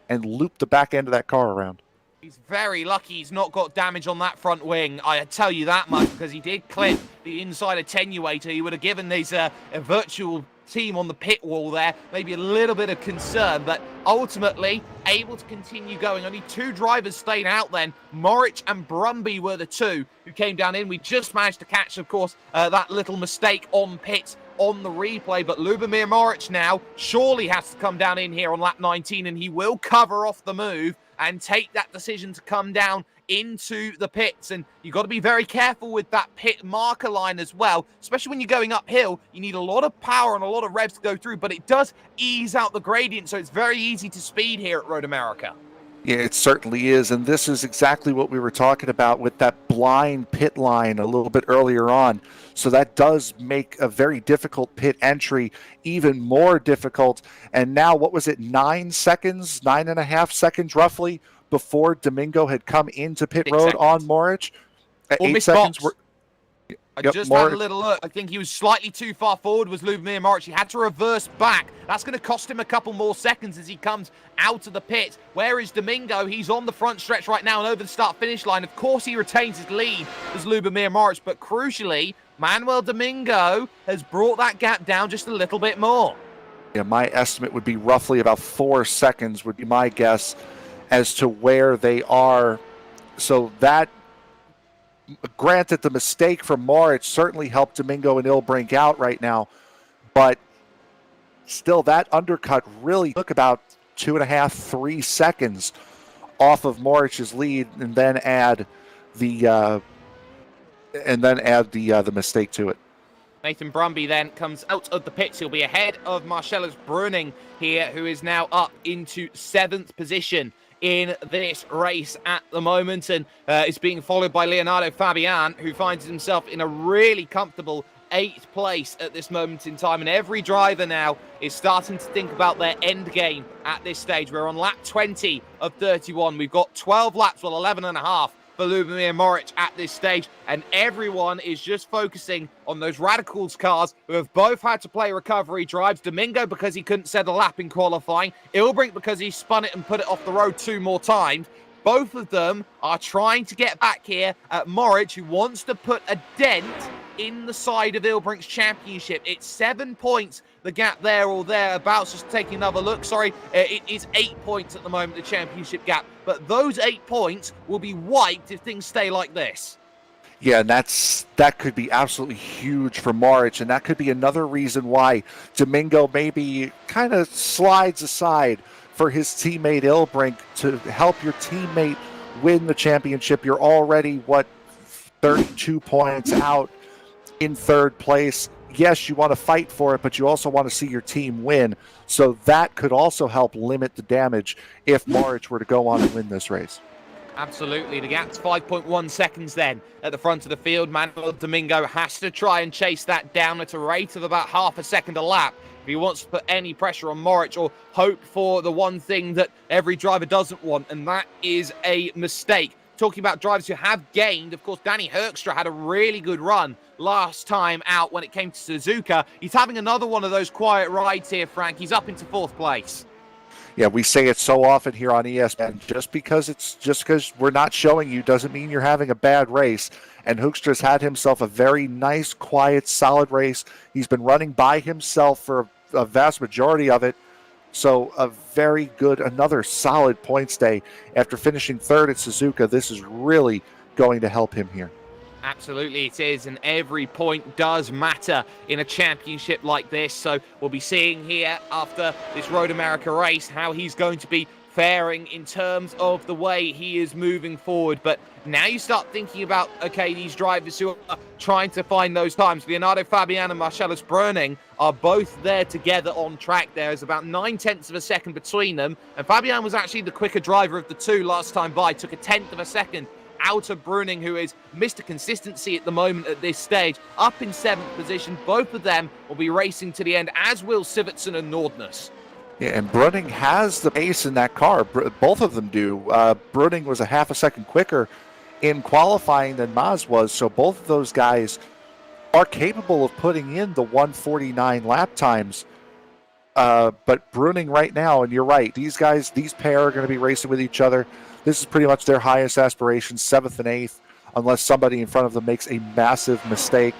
and looped the back end of that car around. He's very lucky he's not got damage on that front wing. I tell you that much, because he did clip the inside attenuator. He would have given these a virtual team on the pit wall there maybe a little bit of concern, but ultimately able to continue going. Only two drivers stayed out then. Moritz and Brumby were the two who came down in. We just managed to catch, of course, that little mistake on pit on the replay, but Lubomir Moritz now surely has to come down in here on lap 19, and he will cover off the move and take that decision to come down into the pits. And you've got to be very careful with that pit marker line as well, especially when you're going uphill. You need a lot of power and a lot of revs to go through, but it does ease out the gradient, so it's very easy to speed here at Road America. Yeah, it certainly is, and this is exactly what we were talking about with that blind pit line a little bit earlier on. So that does make a very difficult pit entry even more difficult. And now, what was it, 9 seconds, 9.5 seconds roughly, before Domingo had come into pit road on Moritz? 8 seconds. I just had a little look. I think he was slightly too far forward, was Lubomir Moritz. He had to reverse back. That's going to cost him a couple more seconds as he comes out of the pit. Where is Domingo? He's on the front stretch right now and over the start-finish line. Of course, he retains his lead as Lubomir Moritz, but crucially, Manuel Domingo has brought that gap down just a little bit more. Yeah, my estimate would be roughly about 4 seconds would be my guess as to where they are. So that, granted, the mistake from Moritz certainly helped Domingo and Ilbrink out right now, but still that undercut really took about 2.5, 3 seconds off of Moritz's lead, and then add the mistake to it. Nathan Brumby then comes out of the pits. He'll be ahead of Marcellus Bruning here, who is now up into 7th position in this race at the moment, and is being followed by Leonardo Fabian, who finds himself in a really comfortable 8th place at this moment in time. And every driver now is starting to think about their end game at this stage. We're on lap 20 of 31. We've got 12 laps, well, 11 and a half for Lubomir Moritz at this stage, and everyone is just focusing on those Radicals cars who have both had to play recovery drives. Domingo because he couldn't set a lap in qualifying, Ilbrink because he spun it and put it off the road 2 more times. Both of them are trying to get back here at Moritz, who wants to put a dent in the side of Ilbrink's championship. It's 7 points, the gap there or thereabouts. Just taking another look, sorry, it is 8 points at the moment, the championship gap. But those 8 points will be wiped if things stay like this. Yeah, and that could be absolutely huge for Moritz, and that could be another reason why Domingo maybe kind of slides aside for his teammate Ilbrink to help your teammate win the championship. You're already, 32 points out in 3rd place. Yes, you want to fight for it, but you also want to see your team win. So that could also help limit the damage if Moritz were to go on and win this race. Absolutely. The gap's 5.1 seconds then at the front of the field. Manuel Domingo has to try and chase that down at a rate of about half a second a lap if he wants to put any pressure on Moritz or hope for the one thing that every driver doesn't want, and that is a mistake. Talking about drivers who have gained, of course, Danny Hoekstra had a really good run last time out when it came to Suzuka. He's having another one of those quiet rides here, Frank. He's up into 4th place. Yeah, we say it so often here on ESPN. Just because we're not showing you doesn't mean you're having a bad race. And Hoekstra's had himself a very nice, quiet, solid race. He's been running by himself for a vast majority of it. So a very good, another solid points day. After finishing 3rd at Suzuka, this is really going to help him here. Absolutely it is, and every point does matter in a championship like this. So we'll be seeing here after this Road America race how he's going to be faring in terms of the way he is moving forward. But now you start thinking about, okay, these drivers who are trying to find those times. Leonardo Fabian and Marcellus Breuning are both there together on track. There's about 9/10 of a second between them, and Fabian was actually the quicker driver of the two last time by, took a 1/10 of a second out of Breuning, who is Mr. Consistency at the moment at this stage, up in 7th position. Both of them will be racing to the end, as will Sivertsen and Nordness. Yeah, and Breuning has the pace in that car. Both of them do. Breuning was a half a second quicker in qualifying than Maz was, so both of those guys are capable of putting in the 1:49 lap times. But Breuning right now, and you're right, these pair are going to be racing with each other. This is pretty much their highest aspirations, 7th and 8th, unless somebody in front of them makes a massive mistake.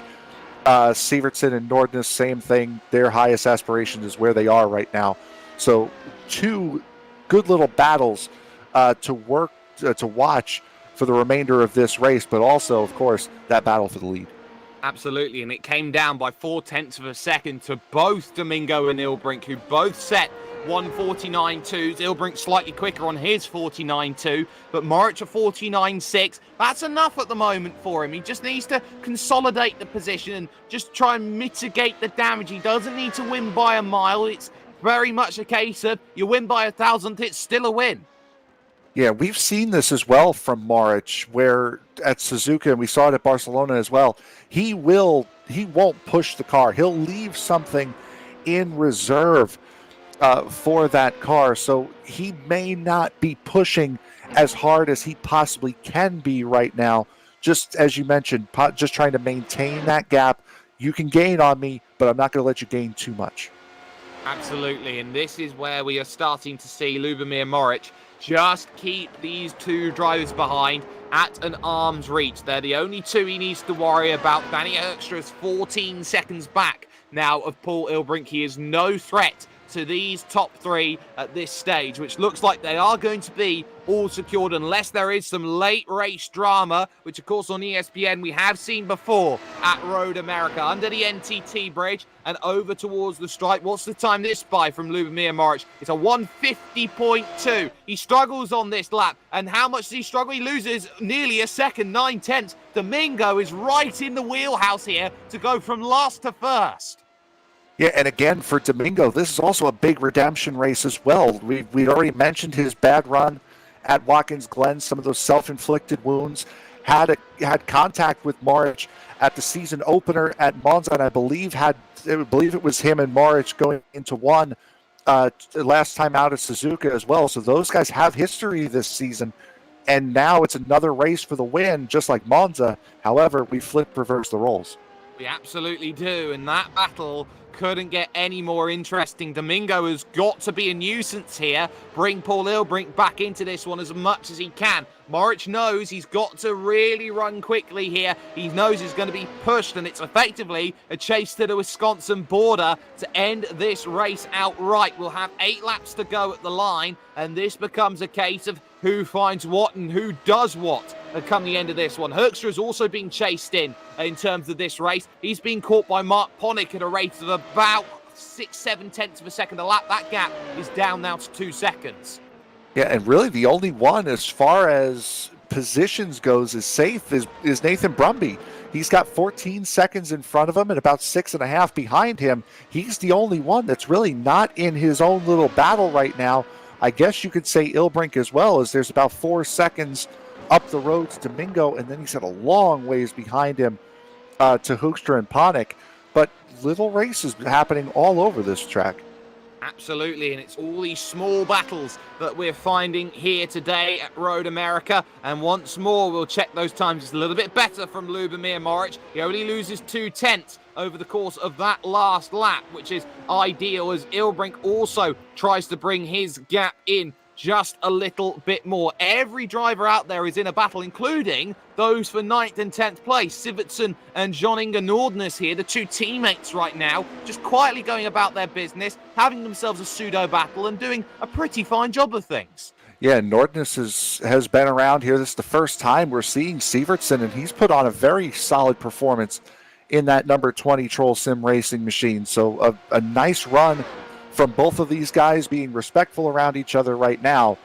Sivertsen and Nordness, same thing. Their highest aspiration is where they are right now. So 2 good little battles to watch for the remainder of this race, but also, of course, that battle for the lead. Absolutely, and it came down by 4/10 of a second to both Domingo and Ilbrink, who both set 1:49.2s. Ilbrink slightly quicker on his 49.2, but Moritz a 49.6. That's enough at the moment for him. He just needs to consolidate the position and just try and mitigate the damage. He doesn't need to win by a mile. It's very much a case of you win by 1,000th, it's still a win. Yeah, we've seen this as well from Moritz, where at Suzuka, and we saw it at Barcelona as well, he won't push the car. He'll leave something in reserve for that car. So he may not be pushing as hard as he possibly can be right now. Just as you mentioned, just trying to maintain that gap. You can gain on me, but I'm not going to let you gain too much. Absolutely, and this is where we are starting to see Lubomir Moritz just keep these 2 drivers behind at an arm's reach. They're the only 2 he needs to worry about. Danny Hoekstra is 14 seconds back now of Paul Ilbrink. He is no threat to these top 3 at this stage, which looks like they are going to be all secured unless there is some late race drama, which of course on ESPN we have seen before at Road America, under the NTT bridge and over towards the stripe. What's the time this by from Lubomir Moritz? It's a 1:50.2. He struggles on this lap, and how much does he struggle? He loses nearly a second, 9/10. Domingo is right in the wheelhouse here to go from last to first. Yeah, and again, for Domingo, this is also a big redemption race as well. We'd already mentioned his bad run at Watkins Glen, some of those self-inflicted wounds. Had contact with Moritz at the season opener at Monza, and I believe it was him and Moritz going into one last time out at Suzuka as well. So those guys have history this season, and now it's another race for the win, just like Monza. However, we reverse the roles. We absolutely do, and that battle couldn't get any more interesting. Domingo has got to be a nuisance here, bring Paul Ilbrink back into this one as much as he can. Moritz knows he's got to really run quickly here. He knows he's going to be pushed, and it's effectively a chase to the Wisconsin border to end this race outright. We'll have 8 laps to go at the line, and this becomes a case of who finds what and who does what come the end of this one. Hoekstra has also been chased in terms of this race. He's been caught by Mark Ponick at a rate of about 6-7 of a second a lap. That gap is down now to 2 seconds. Yeah, and really the only one as far as positions goes is safe is Nathan Brumby. He's got 14 seconds in front of him and about 6.5 behind him. He's the only one that's really not in his own little battle right now. I guess you could say Ilbrink as well, as there's about 4 seconds up the road to Domingo, and then he's had a long ways behind him to Hoekstra and Panik. But little races happening all over this track. Absolutely, and it's all these small battles that we're finding here today at Road America. And once more, we'll check those times. It's a little bit better from Lubomir Moric. He only loses 2/10 over the course of that last lap, which is ideal, as Ilbrink also tries to bring his gap in just a little bit more. Every driver out there is in a battle, including those for 9th and 10th place. Sivertsen and John Inge Nordnes here, the two teammates right now, just quietly going about their business, having themselves a pseudo battle and doing a pretty fine job of things. Yeah, Nordnes has been around here. This is the first time we're seeing Sivertsen, and he's put on a very solid performance in that number 20 Troll Sim racing machine. So a nice run from both of these guys, being respectful around each other right now.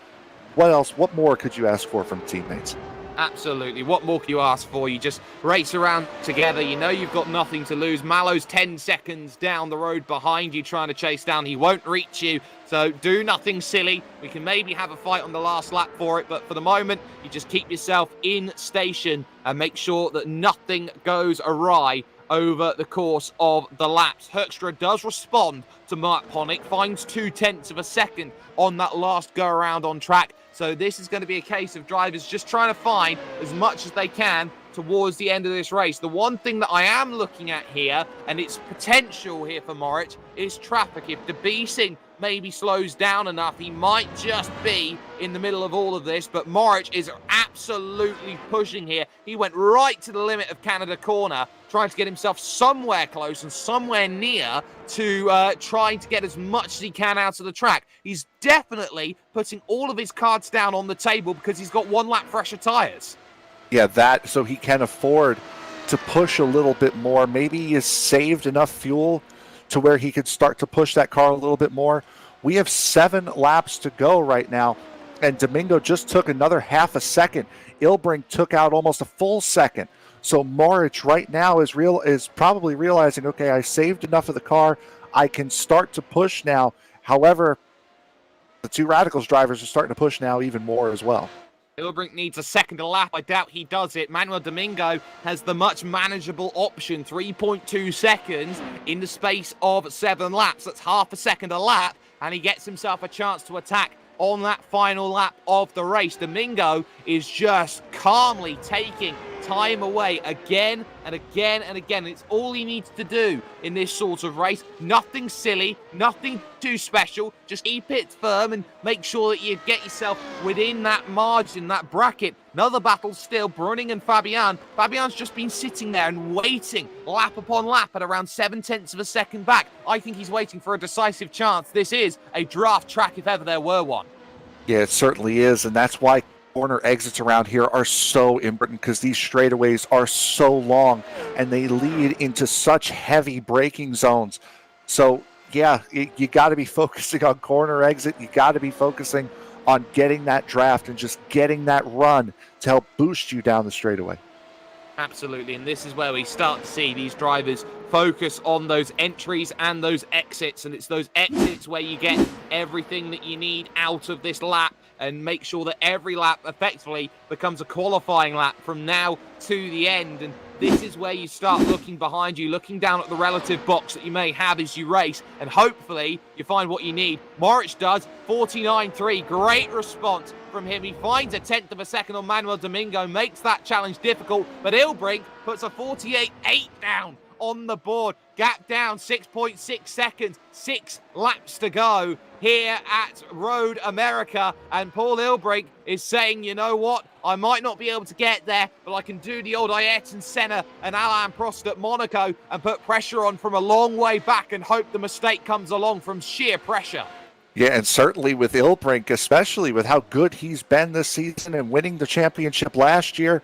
What else? What more could you ask for from teammates? Absolutely. What more can you ask for? You just race around together. You know you've got nothing to lose. Malo's 10 seconds down the road behind you trying to chase down. He won't reach you. So do nothing silly. We can maybe have a fight on the last lap for it, but for the moment, you just keep yourself in station and make sure that nothing goes awry over the course of the laps. Hoekstra does respond to Mark Panik, finds 0.2 of a second on that last go around on track. So this is going to be a case of drivers just trying to find as much as they can towards the end of this race. The one thing that I am looking at here, and its potential here for Moric, is traffic. If De Biesing maybe slows down enough, he might just be in the middle of all of this, but Moric is absolutely pushing here. He went right to the limit of Canada Corner, trying to get himself somewhere close and somewhere near to trying to get as much as he can out of the track. He's definitely putting all of his cards down on the table because he's got 1 lap fresher tyres. Yeah, that so he can afford to push a little bit more. Maybe he has saved enough fuel to where he could start to push that car a little bit more. We have 7 laps to go right now, and Domingo just took another half a second. Ilbrink took out almost a full second. So Moric right now is probably realizing, okay, I saved enough of the car. I can start to push now. However, the two Radicals drivers are starting to push now even more as well. Ilbrink needs a second lap. I doubt he does it. Manuel Domingo has the much manageable option, 3.2 seconds in the space of 7 laps. That's half a second a lap, and he gets himself a chance to attack on that final lap of the race. Domingo is just calmly taking time away again and again and again. It's all he needs to do in this sort of race. Nothing silly, nothing too special. Just keep it firm and make sure that you get yourself within that margin, that bracket. Another battle still, Brunning and Fabian. Fabian's just been sitting there and waiting lap upon lap at around 0.7 of a second back. I think he's waiting for a decisive chance. This is a draft track if ever there were one. Yeah, it certainly is, and that's why corner exits around here are so important, because these straightaways are so long and they lead into such heavy braking zones. So yeah, you got to be focusing on corner exit. You got to be focusing on getting that draft and just getting that run to help boost you down the straightaway. Absolutely, and this is where we start to see these drivers focus on those entries and those exits, and it's those exits where you get everything that you need out of this lap and make sure that every lap effectively becomes a qualifying lap from now to the end. And this is where you start looking behind you, looking down at the relative box that you may have as you race, and hopefully you find what you need. Moric does, 49.3, great response from him. He finds 1/10 of a second on Manuel Domingo, makes that challenge difficult, but Ilbrink puts a 48.8 down on the board. Gap down 6.6 seconds, 6 laps to go here at Road America, and Paul Ilbrink is saying, you know what, I might not be able to get there, but I can do the old Ayrton Senna and Alain Prost at Monaco and put pressure on from a long way back and hope the mistake comes along from sheer pressure. Yeah, and certainly with Ilbrink, especially with how good he's been this season and winning the championship last year,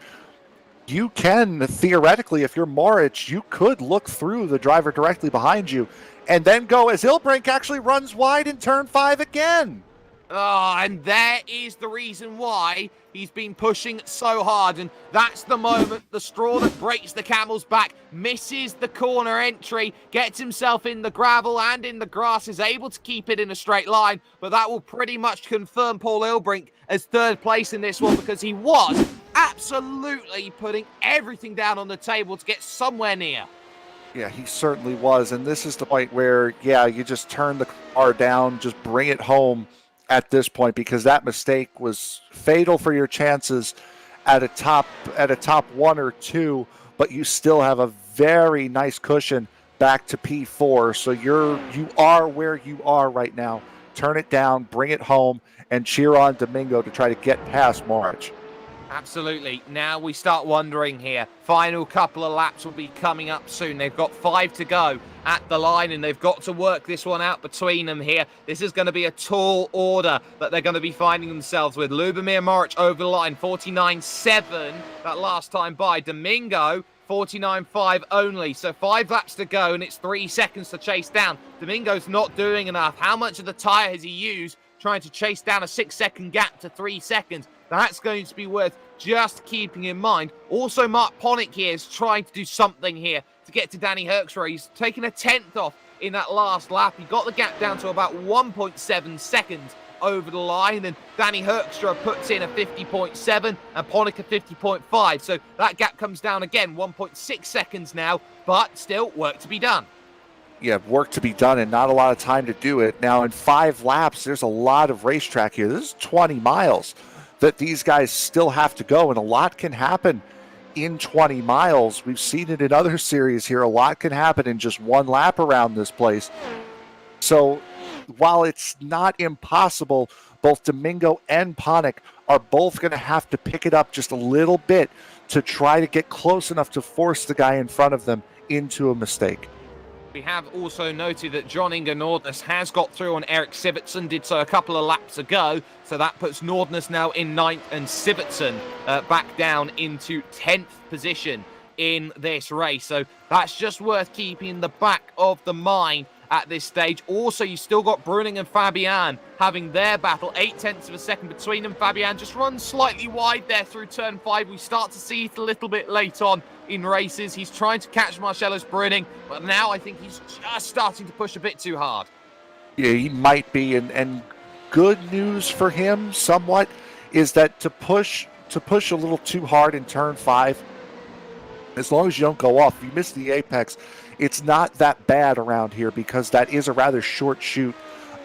you can theoretically, if you're Moric, you could look through the driver directly behind you and then go as Ilbrink actually runs wide in turn 5 again. Oh, and there is the reason why he's been pushing so hard, and that's the moment, the straw that breaks the camel's back. Misses the corner entry, gets himself in the gravel and in the grass, is able to keep it in a straight line, but that will pretty much confirm Paul Ilbrink as 3rd place in this one, because he was absolutely putting everything down on the table to get somewhere near. Yeah, he certainly was. And this is the point where, yeah, you just turn the car down, just bring it home at this point, because that mistake was fatal for your chances at a top one or two, but you still have a very nice cushion back to P4. So you are where you are right now. Turn it down, bring it home, and cheer on Domingo to try to get past March. Absolutely. Now we start wondering here. Final couple of laps will be coming up soon. They've got 5 to go at the line, and they've got to work this one out between them here. This is going to be a tall order that they're going to be finding themselves with. Lubomir Moric over the line, 49.7 that last time by. Domingo, 49.5 only. So 5 laps to go, and it's 3 seconds to chase down. Domingo's not doing enough. How much of the tyre has he used trying to chase down a 6-second gap to 3 seconds? That's going to be worth just keeping in mind. Also, Mark Ponick here is trying to do something here to get to Danny Herkstra. He's taken a 10th off in that last lap. He got the gap down to about 1.7 seconds over the line, and Danny Herkstra puts in a 50.7 and Ponick a 50.5. So that gap comes down again, 1.6 seconds now, but still work to be done. Yeah, work to be done and not a lot of time to do it. Now, in 5 laps, there's a lot of racetrack here. This is 20 miles that these guys still have to go, and a lot can happen in 20 miles. We've seen it in other series here. A lot can happen in just 1 lap around this place. So while it's not impossible, both Domingo and Ponick are both going to have to pick it up just a little bit to try to get close enough to force the guy in front of them into a mistake. We have also noted that John Inge Nordnes has got through on Erik Sivertsen, did so a couple of laps ago. So that puts Nordnes now in 9th and Sivertsen back down into 10th position in this race. So that's just worth keeping in the back of the mind at this stage. Also, you've still got Bruning and Fabian having their battle. 0.8 of a second between them. Fabian just runs slightly wide there through turn 5. We start to see it a little bit late on in races. He's trying to catch Marcellus Bruning, but now I think he's just starting to push a bit too hard. Yeah, he might be, and good news for him somewhat is that to push a little too hard in turn 5, as long as you don't go off, if you miss the apex, it's not that bad around here, because that is a rather short shoot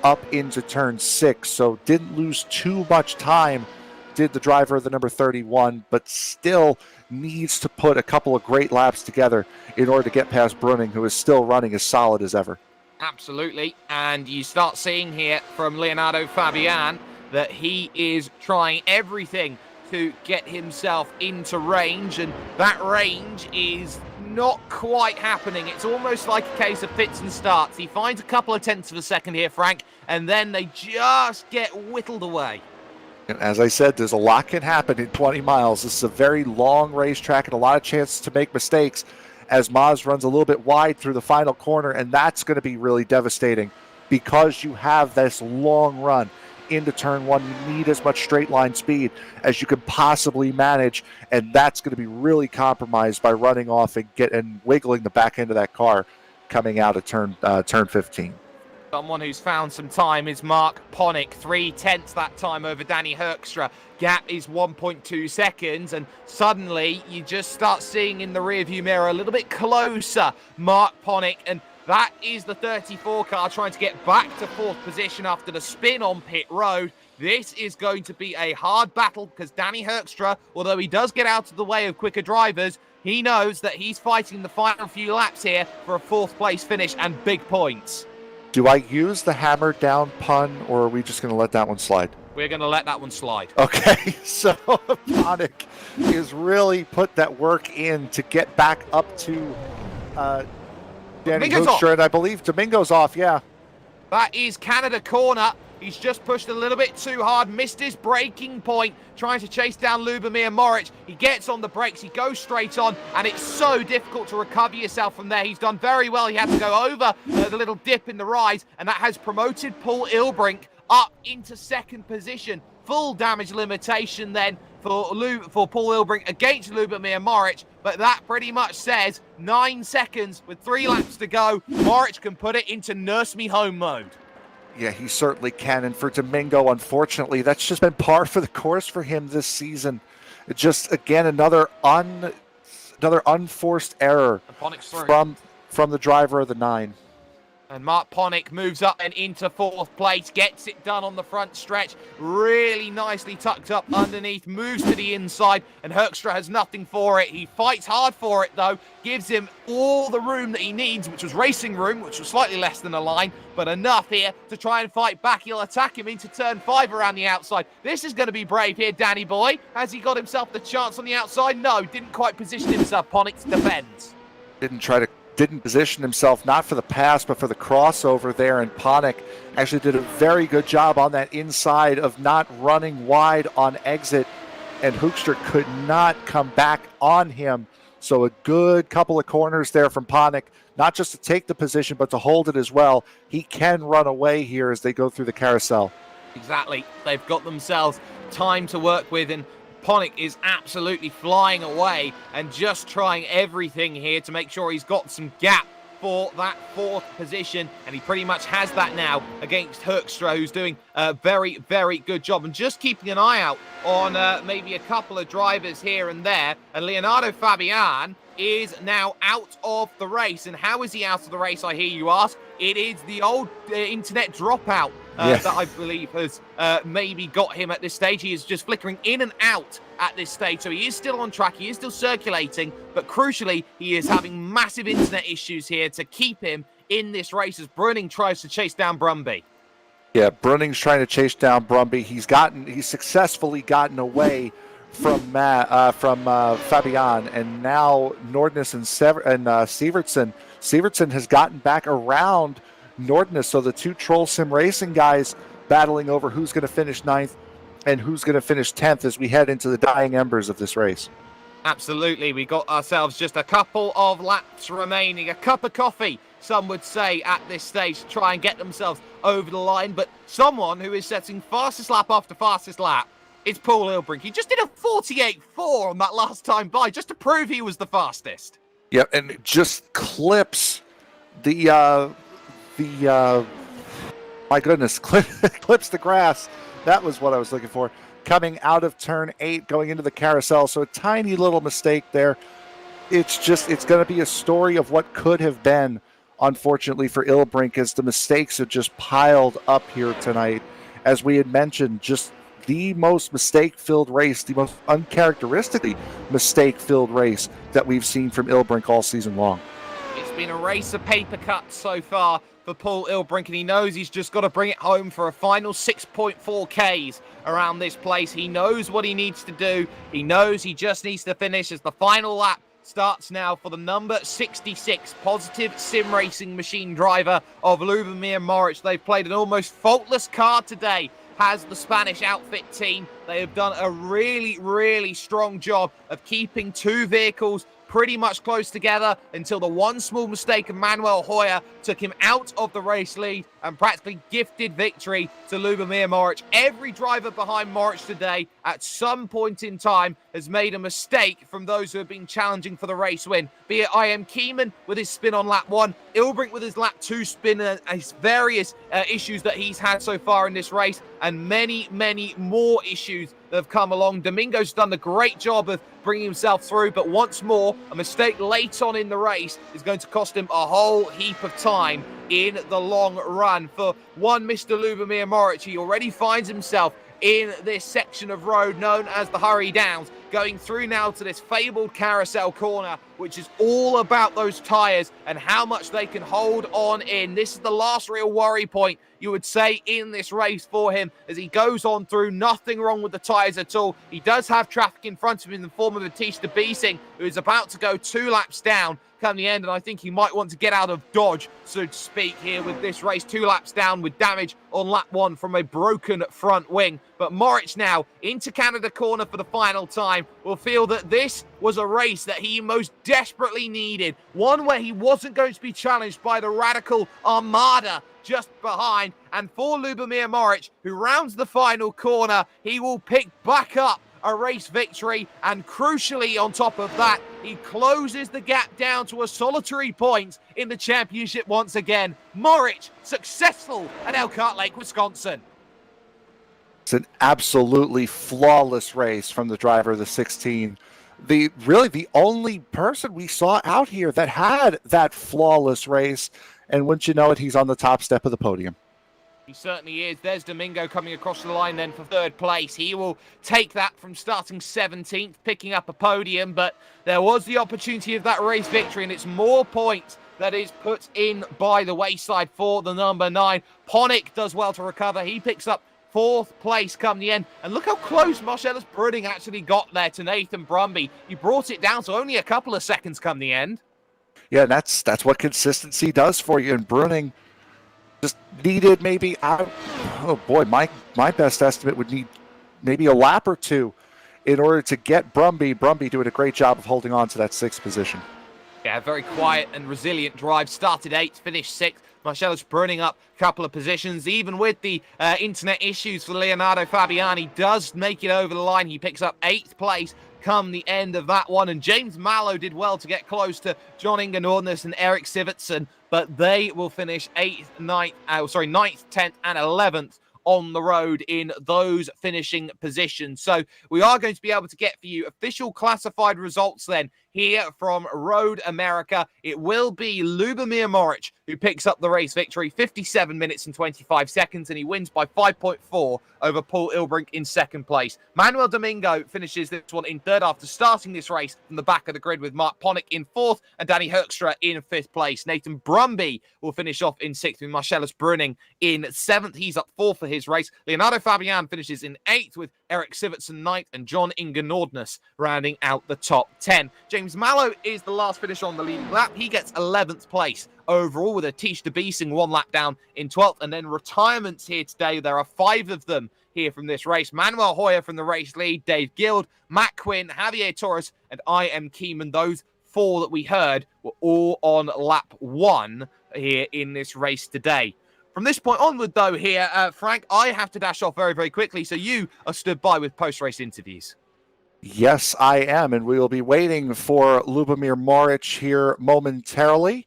up into turn 6. So didn't lose too much time, did the driver of the number 31, but still needs to put a couple of great laps together in order to get past Bruning, who is still running as solid as ever. Absolutely. And you start seeing here from Leonardo Fabian that he is trying everything to get himself into range, and that range is not quite happening. It's almost like a case of fits and starts. He finds a couple of tenths of a second here, Frank, and then they just get whittled away. And as I said, there's a lot can happen in 20 miles. This is a very long racetrack and a lot of chances to make mistakes as Maz runs a little bit wide through the final corner, and that's going to be really devastating because you have this long run into turn 1. You need as much straight line speed as you can possibly manage, and that's going to be really compromised by running off and wiggling the back end of that car coming out of turn 15. Someone who's found some time is Mark Ponick, 0.3 that time over Danny Herkstra. Gap is 1.2 seconds, and suddenly you just start seeing in the rearview mirror a little bit closer Mark Ponick, and that is the 34 car trying to get back to 4th position after the spin on pit road. This is going to be a hard battle because Danny Herkstra, although he does get out of the way of quicker drivers, he knows that he's fighting the final few laps here for a 4th place finish and big points. Do I use the hammer down pun, or are we just going to let that one slide? We're going to let that one slide. Okay, so Ponick is really put that work in to get back up to Danny Herkstra, and I believe Domingo's off, yeah. That is Canada corner. He's just pushed a little bit too hard, missed his braking point, trying to chase down Lubomir Moric. He gets on the brakes, he goes straight on, and it's so difficult to recover yourself from there. He's done very well. He had to go over the little dip in the rise, and that has promoted Paul Ilbrink up into 2nd position. Full damage limitation then for Paul Ilbrink against Lubomir Moric, but that pretty much says 9 seconds with 3 laps to go. Moric can put it into nurse me home mode. Yeah, he certainly can. And for Domingo, unfortunately, that's just been par for the course for him this season. Just again another unforced error from the driver of the 9. And Mark Ponick moves up and into 4th place, gets it done on the front stretch, really nicely tucked up underneath, moves to the inside, and Hoekstra has nothing for it. He fights hard for it, though, gives him all the room that he needs, which was racing room, which was slightly less than a line, but enough here to try and fight back. He'll attack him into turn 5 around the outside. This is going to be brave here, Danny boy. Has he got himself the chance on the outside? No, didn't quite position himself. Ponick defends. Didn't position himself, not for the pass, but for the crossover there, and Ponick actually did a very good job on that inside of not running wide on exit, and Hoekstra could not come back on him. So a good couple of corners there from Ponick, not just to take the position, but to hold it as well. He can run away here as they go through the carousel. Exactly. They've got themselves time to work with, and Ponick is absolutely flying away and just trying everything here to make sure he's got some gap for that 4th position, and he pretty much has that now against Hoekstra, who's doing a very, very good job, and just keeping an eye out on maybe a couple of drivers here and there. And Leonardo Fabian is now out of the race. And how is he out of the race, I hear you ask? It is the old internet dropout that I believe has maybe got him at this stage. He is just flickering in and out at this stage. So he is still on track. He is still circulating. But crucially, he is having massive internet issues here to keep him in this race as Brunning tries to chase down Brumby. Yeah, Brunning's trying to chase down Brumby. He's successfully gotten away from Fabian, and now Nordness and Sievertson. Sievertson has gotten back around Nordness, so the 2 Troll Sim Racing guys battling over who's going to finish 9th and who's going to finish 10th as we head into the dying embers of this race. Absolutely. We got ourselves just a couple of laps remaining. A cup of coffee, some would say, at this stage to try and get themselves over the line. But someone who is setting fastest lap after fastest lap, it's Paul Ilbrink. He just did a 48.4 on that last time by, just to prove he was the fastest. Yeah, and it just clips my goodness, clips the grass. That was what I was looking for. Coming out of turn 8, going into the carousel. So a tiny little mistake there. It's going to be a story of what could have been, unfortunately, for Ilbrink, as the mistakes have just piled up here tonight. As we had mentioned, just the most mistake-filled race, the most uncharacteristically mistake-filled race that we've seen from Ilbrink all season long. It's been a race of paper cuts so far for Paul Ilbrink, and he knows he's just got to bring it home for a final 6.4 Ks around this place. He knows what he needs to do. He knows he just needs to finish as the final lap starts now for the number 66 positive sim racing machine driver of Lubomir Moric. They've played an almost faultless car today, has the Spanish outfit team. They have done a really, really strong job of keeping 2 vehicles pretty much close together until the one small mistake of Manuel Hoyer took him out of the race lead and practically gifted victory to Lubomir Moric. Every driver behind Moric today at some point in time has made a mistake from those who have been challenging for the race win. Be it I.M. Keeman with his spin on lap 1, Ilbrink with his lap 2 spin, and his various issues that he's had so far in this race, and many, many more issues that have come along. Domingo's done a great job of bringing himself through, but once more, a mistake late on in the race is going to cost him a whole heap of time in the long run. For one Mr. Lubomir Moric, he already finds himself in this section of road known as the Hurry Downs, going through now to this fabled carousel corner, which is all about those tyres and how much they can hold on in. This is the last real worry point, you would say, in this race for him as he goes on through. Nothing wrong with the tyres at all. He does have traffic in front of him in the form of Batista Beasing, who is about to go 2 laps down come the end, and I think he might want to get out of dodge, so to speak, here with this race. 2 laps down with damage on lap 1 from a broken front wing. But Moric now into Canada corner for the final time will feel that this was a race that he most desperately needed, one where he wasn't going to be challenged by the radical armada just behind. And for Lubomir Moric, who rounds the final corner, he will pick back up a race victory, and crucially on top of that, he closes the gap down to a solitary point in the championship once again. Moric successful at Elkhart Lake, Wisconsin. It's an absolutely flawless race from the driver of the 16. The only person we saw out here that had that flawless race, and wouldn't you know it, he's on the top step of the podium. He certainly is. There's Domingo coming across the line then for third place. He will take that from starting 17th, picking up a podium, but there was the opportunity of that race victory, and it's more points that is put in by the wayside for the number 9. Ponick does well to recover. He picks up fourth place come the end. And look how close Marcellus Brunning actually got there to Nathan Brumby. He brought it down to only a couple of seconds come the end. Yeah, that's what consistency does for you. And Brunning just needed maybe, oh boy, my best estimate would need maybe a lap or two in order to get Brumby. Brumby doing a great job of holding on to that 6th position. Yeah, very quiet and resilient drive. Started 8th, finished 6th. Marcellus Brunning up a couple of positions. Even with the internet issues for Leonardo Fabiani, does make it over the line. He picks up 8th place come the end of that one. And James Mallow did well to get close to John Inge Nordnes and Eric Sivertsen, but they will finish 9th, 10th, and 11th on the road in those finishing positions. So we are going to be able to get for you official classified results then here from Road America. It will be Lubomir Moric who picks up the race victory, 57 minutes and 25 seconds, and he wins by 5.4 over Paul Ilbrink in second place. Manuel Domingo finishes this one in third after starting this race from the back of the grid with Mark Ponick in fourth and Danny Hoekstra in fifth place. Nathan Brumby will finish off in sixth with Marcellus Brunning in seventh. He's up fourth for his race. Leonardo Fabian finishes in eighth with Eric Sivertsen ninth and John Inge Nordnes rounding out the top 10. James Mallow is the last finish on the leading lap. He gets 11th place overall with Atish Debising one lap down in 12th. And then retirements here today. There are 5 of them here from this race. Manuel Hoyer from the race lead, Dave Guild, Matt Quinn, Javier Torres, and I.M. Keeman. Those 4 that we heard were all on lap 1 here in this race today. From this point onward, though, here, Frank, I have to dash off very, very quickly. So you are stood by with post-race interviews. Yes, I am, and we will be waiting for Lubomir Moric here momentarily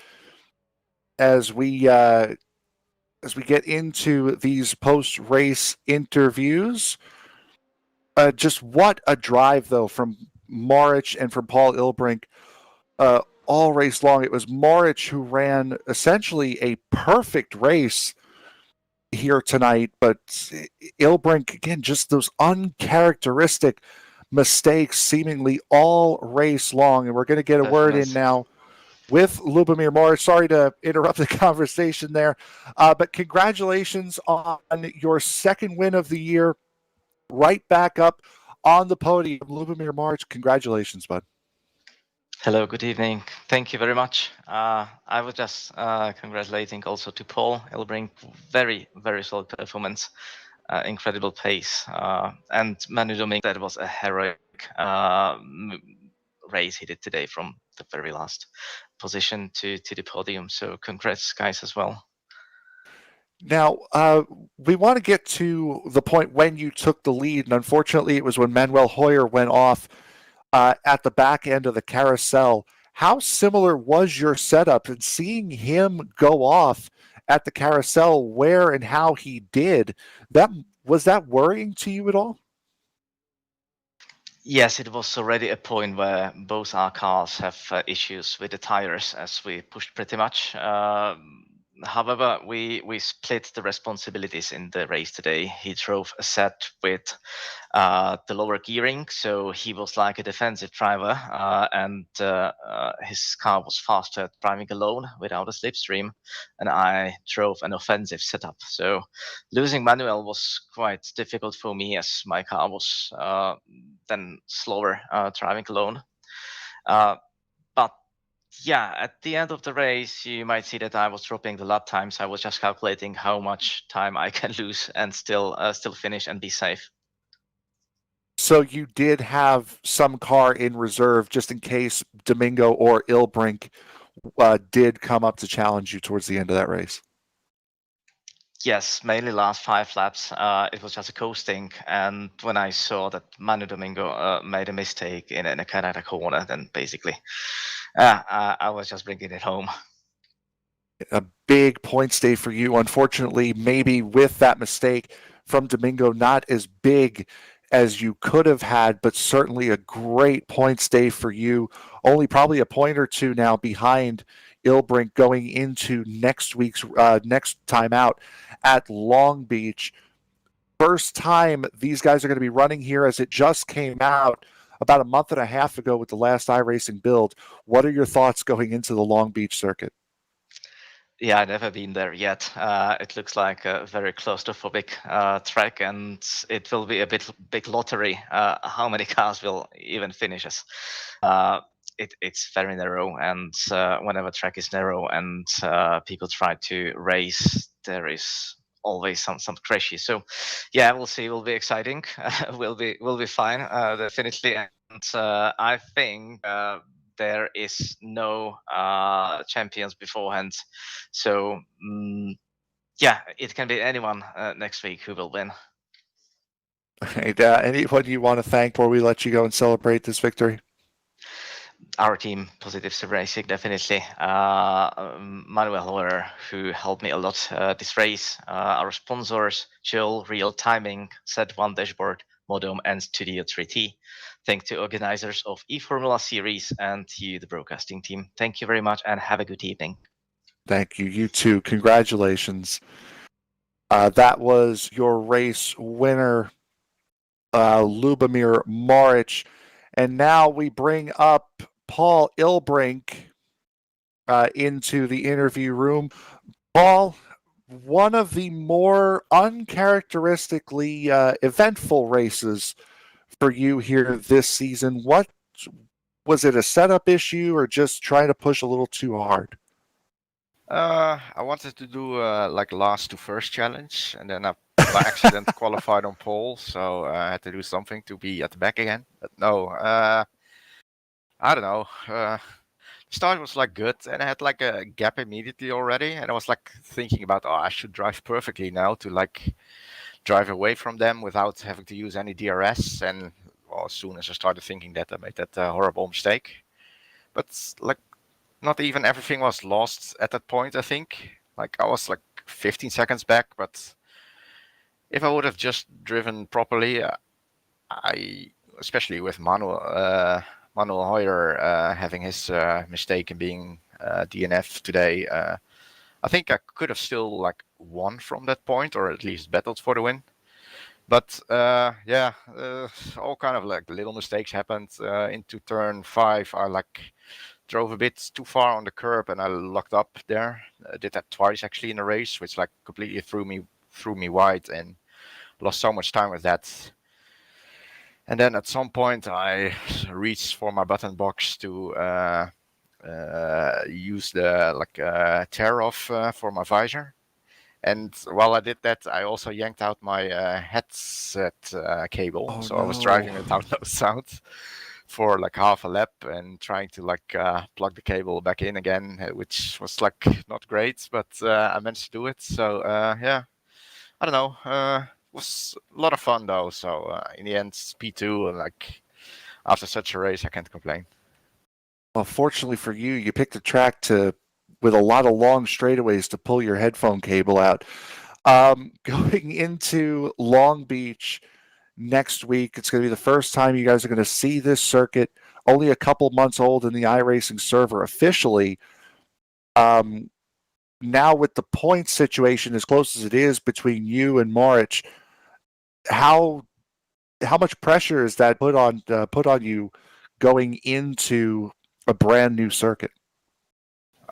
as we get into these post-race interviews. Just what a drive, though, from Moric and from Paul Ilbrink all race long. It was Moric who ran essentially a perfect race here tonight, but Ilbrink, again, just those uncharacteristic mistakes seemingly all race long. And we're going to get a word in now with Lubomir Moric. Sorry to interrupt the conversation there, but congratulations on your second win of the year, right back up on the podium. Lubomir Moric, congratulations, bud. Hello, good evening. Thank you very much. I was just congratulating also to Paul Ilbrink. Very, very solid performance, incredible pace. And Manu Domingo, that was a heroic race he did today from the very last position to the podium. So congrats, guys, as well. Now, we want to get to the point when you took the lead, and unfortunately it was when Manuel Hoyer went off at the back end of the carousel. How similar was your setup, and seeing him go off at the carousel where and how he did, was that worrying to you at all? Yes, it was already a point where both our cars have issues with the tires as we pushed pretty much. However, we split the responsibilities in the race today. He drove a set with the lower gearing, so he was like a defensive driver, and his car was faster driving alone without a slipstream, and I drove an offensive setup. So losing Manuel was quite difficult for me as my car was then slower driving alone. But yeah, at the end of the race, you might see that I was dropping the lap times. I was just calculating how much time I can lose and still finish and be safe. So you did have some car in reserve just in case Domingo or Ilbrink did come up to challenge you towards the end of that race? Yes, mainly last 5 laps. It was just a coasting, and when I saw that Manu Domingo made a mistake in a Canada corner, then basically I was just bringing it home. A big points day for you. Unfortunately, maybe with that mistake, from Domingo, not as big as you could have had, but certainly a great points day for you. Only probably a point or two now behind Ilbrink going into next week's next time out at Long Beach. First time these guys are going to be running here, as it just came out about a month and a half ago with the last iRacing build. What are your thoughts going into the Long Beach circuit? Yeah, I've never been there yet. It looks like a very claustrophobic track, and it will be a big lottery. How many cars will even finish us? It's very narrow, and whenever track is narrow and people try to race, there is always some crashes. So, yeah, we'll see. Will be exciting. We'll be fine, definitely. And I think there is no champions beforehand. So yeah, it can be anyone next week who will win. Right, anyone you want to thank before we let you go and celebrate this victory? Our team, Positive Racing, definitely. Manuel Hoyer, who helped me a lot this race. Our sponsors, Joel, Real Timing, Z1 Dashboard, Modem, and Studio 3T. Thank to organizers of eFormula series and you, the broadcasting team. Thank you very much and have a good evening. Thank you. You too. Congratulations. That was your race winner, Lubomir Maric. And now we bring up Paul Ilbrink into the interview room. Paul, one of the more uncharacteristically eventful races for you here this season. What was it, a setup issue or just trying to push a little too hard? I wanted to do like last to first challenge, and then I by accident qualified on pole, so I had to do something to be at the back again. But no, I don't know. Start was like good, and I had like a gap immediately already, and I was like thinking about, oh, I should drive perfectly now to like drive away from them without having to use any DRS. And well, as soon as I started thinking that, I made that horrible mistake. But like, not even everything was lost at that point, I think. Like, I was like 15 seconds back, but if I would have just driven properly, especially with Manuel Hoyer having his mistake and being DNF today, I think I could have still like won from that point, or at least battled for the win. But yeah, all kind of like little mistakes happened. Into turn 5, I like drove a bit too far on the curb and I locked up there. I did that twice actually in the race, which like completely threw me wide and lost so much time with that. And then at some point I reached for my button box to use the like tear off for my visor. And while I did that, I also yanked out my headset cable. Oh, so no. I was driving without no sound for like half a lap and trying to like plug the cable back in again, which was like not great, but I managed to do it. So yeah, I don't know. It was a lot of fun though. So in the end, P2, and like after such a race, I can't complain. Well, fortunately for you, you picked a track with a lot of long straightaways to pull your headphone cable out. Going into Long Beach next week, it's going to be the first time you guys are going to see this circuit. Only a couple months old in the iRacing server officially. Now with the point situation as close as it is between you and Maric, how much pressure is that put on you going into a brand new circuit?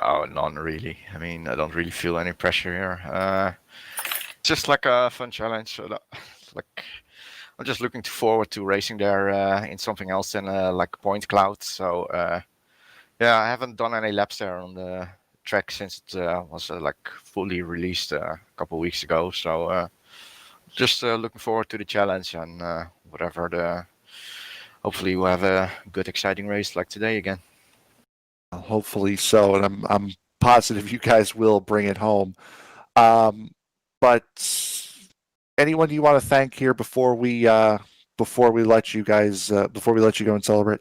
Oh, none really. I mean, I don't really feel any pressure here. Just like a fun challenge. Like, I'm just looking forward to racing there in something else than like point cloud. So yeah, I haven't done any laps there on the track since it was like fully released a couple of weeks ago. So just looking forward to the challenge and whatever hopefully we'll have a good exciting race like today again. Hopefully so, and I'm positive you guys will bring it home. But anyone you want to thank here before we let you go and celebrate?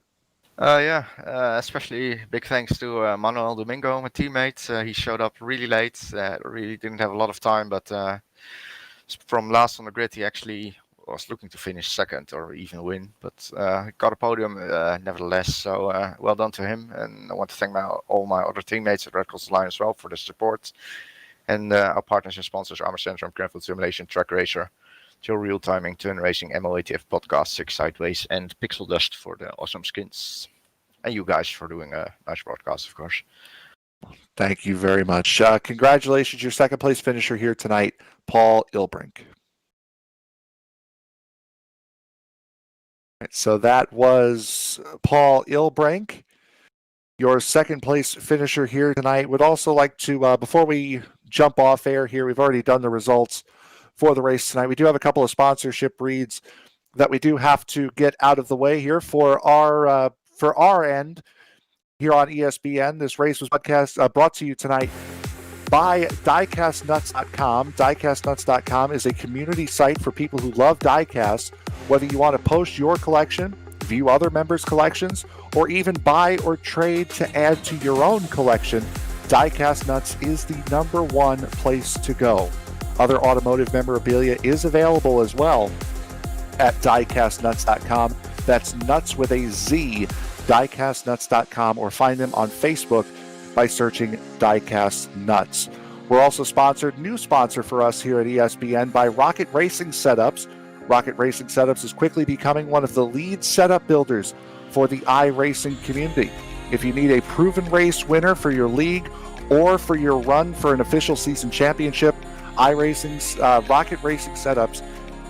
Yeah, especially big thanks to Manuel Domingo, my teammate. He showed up really late. Really didn't have a lot of time, but from last on the grid, he actually was looking to finish second or even win, but got a podium nevertheless. So well done to him, and I want to thank all my other teammates at Red Cross Line as well for the support, and our partners and sponsors: Armor Centrum, Grandfield Simulation, Track Racer, Chill Real Timing, Turn Racing, MOATF Podcast, Six Sideways, and Pixel Dust for the awesome skins, and you guys for doing a nice broadcast, of course. Thank you very much. Congratulations, your second place finisher here tonight, Paul Ilbrink. So that was Paul Ilbrink, your second place finisher here tonight. Would also like to, before we jump off air here, we've already done the results for the race tonight. We do have a couple of sponsorship reads that we do have to get out of the way here for our end here on ESPN. This race was brought to you tonight by diecastnuts.com. Diecastnuts.com is a community site for people who love diecast. Whether you want to post your collection, view other members' collections, or even buy or trade to add to your own collection, Diecast Nuts is the #1 place to go. Other automotive memorabilia is available as well at diecastnuts.com. That's nuts with a Z, diecastnuts.com, or find them on Facebook by searching Diecast Nuts. We're also sponsored, new sponsor for us here at ESPN, by Rocket Racing Setups. Rocket Racing Setups is quickly becoming one of the lead setup builders for the iRacing community. If you need a proven race winner for your league or for your run for an official season championship, Rocket Racing Setups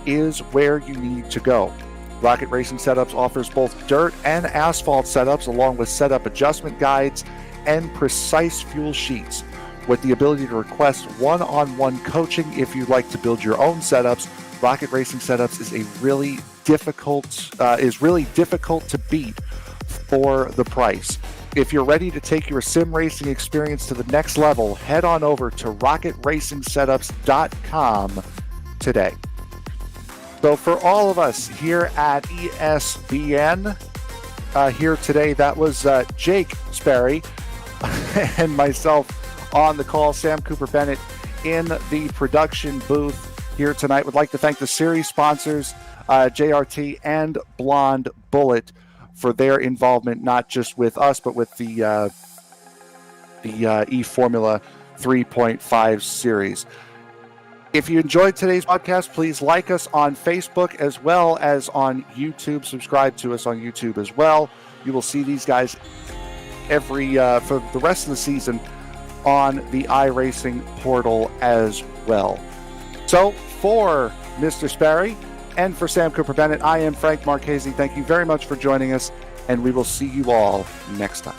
is where you need to go. Rocket Racing Setups offers both dirt and asphalt setups, along with setup adjustment guides and precise fuel sheets. With the ability to request one-on-one coaching if you'd like to build your own setups, Rocket Racing Setups is really difficult to beat for the price. If you're ready to take your sim racing experience to the next level, head on over to rocketracingsetups.com today. So for all of us here at ESPN here today, that was Jake Sperry and myself on the call, Sam Cooper Bennett in the production booth here tonight. Would like to thank the series sponsors, JRT and Blonde Bullet, for their involvement, not just with us, but with the eFormula 3.5 series. If you enjoyed today's podcast, please like us on Facebook as well as on YouTube. Subscribe to us on YouTube as well. You will see these guys for the rest of the season on the iRacing portal as well. So for Mr. Sperry and for Sam Cooper Bennett, I am Frank Marchese. Thank you very much for joining us, and we will see you all next time.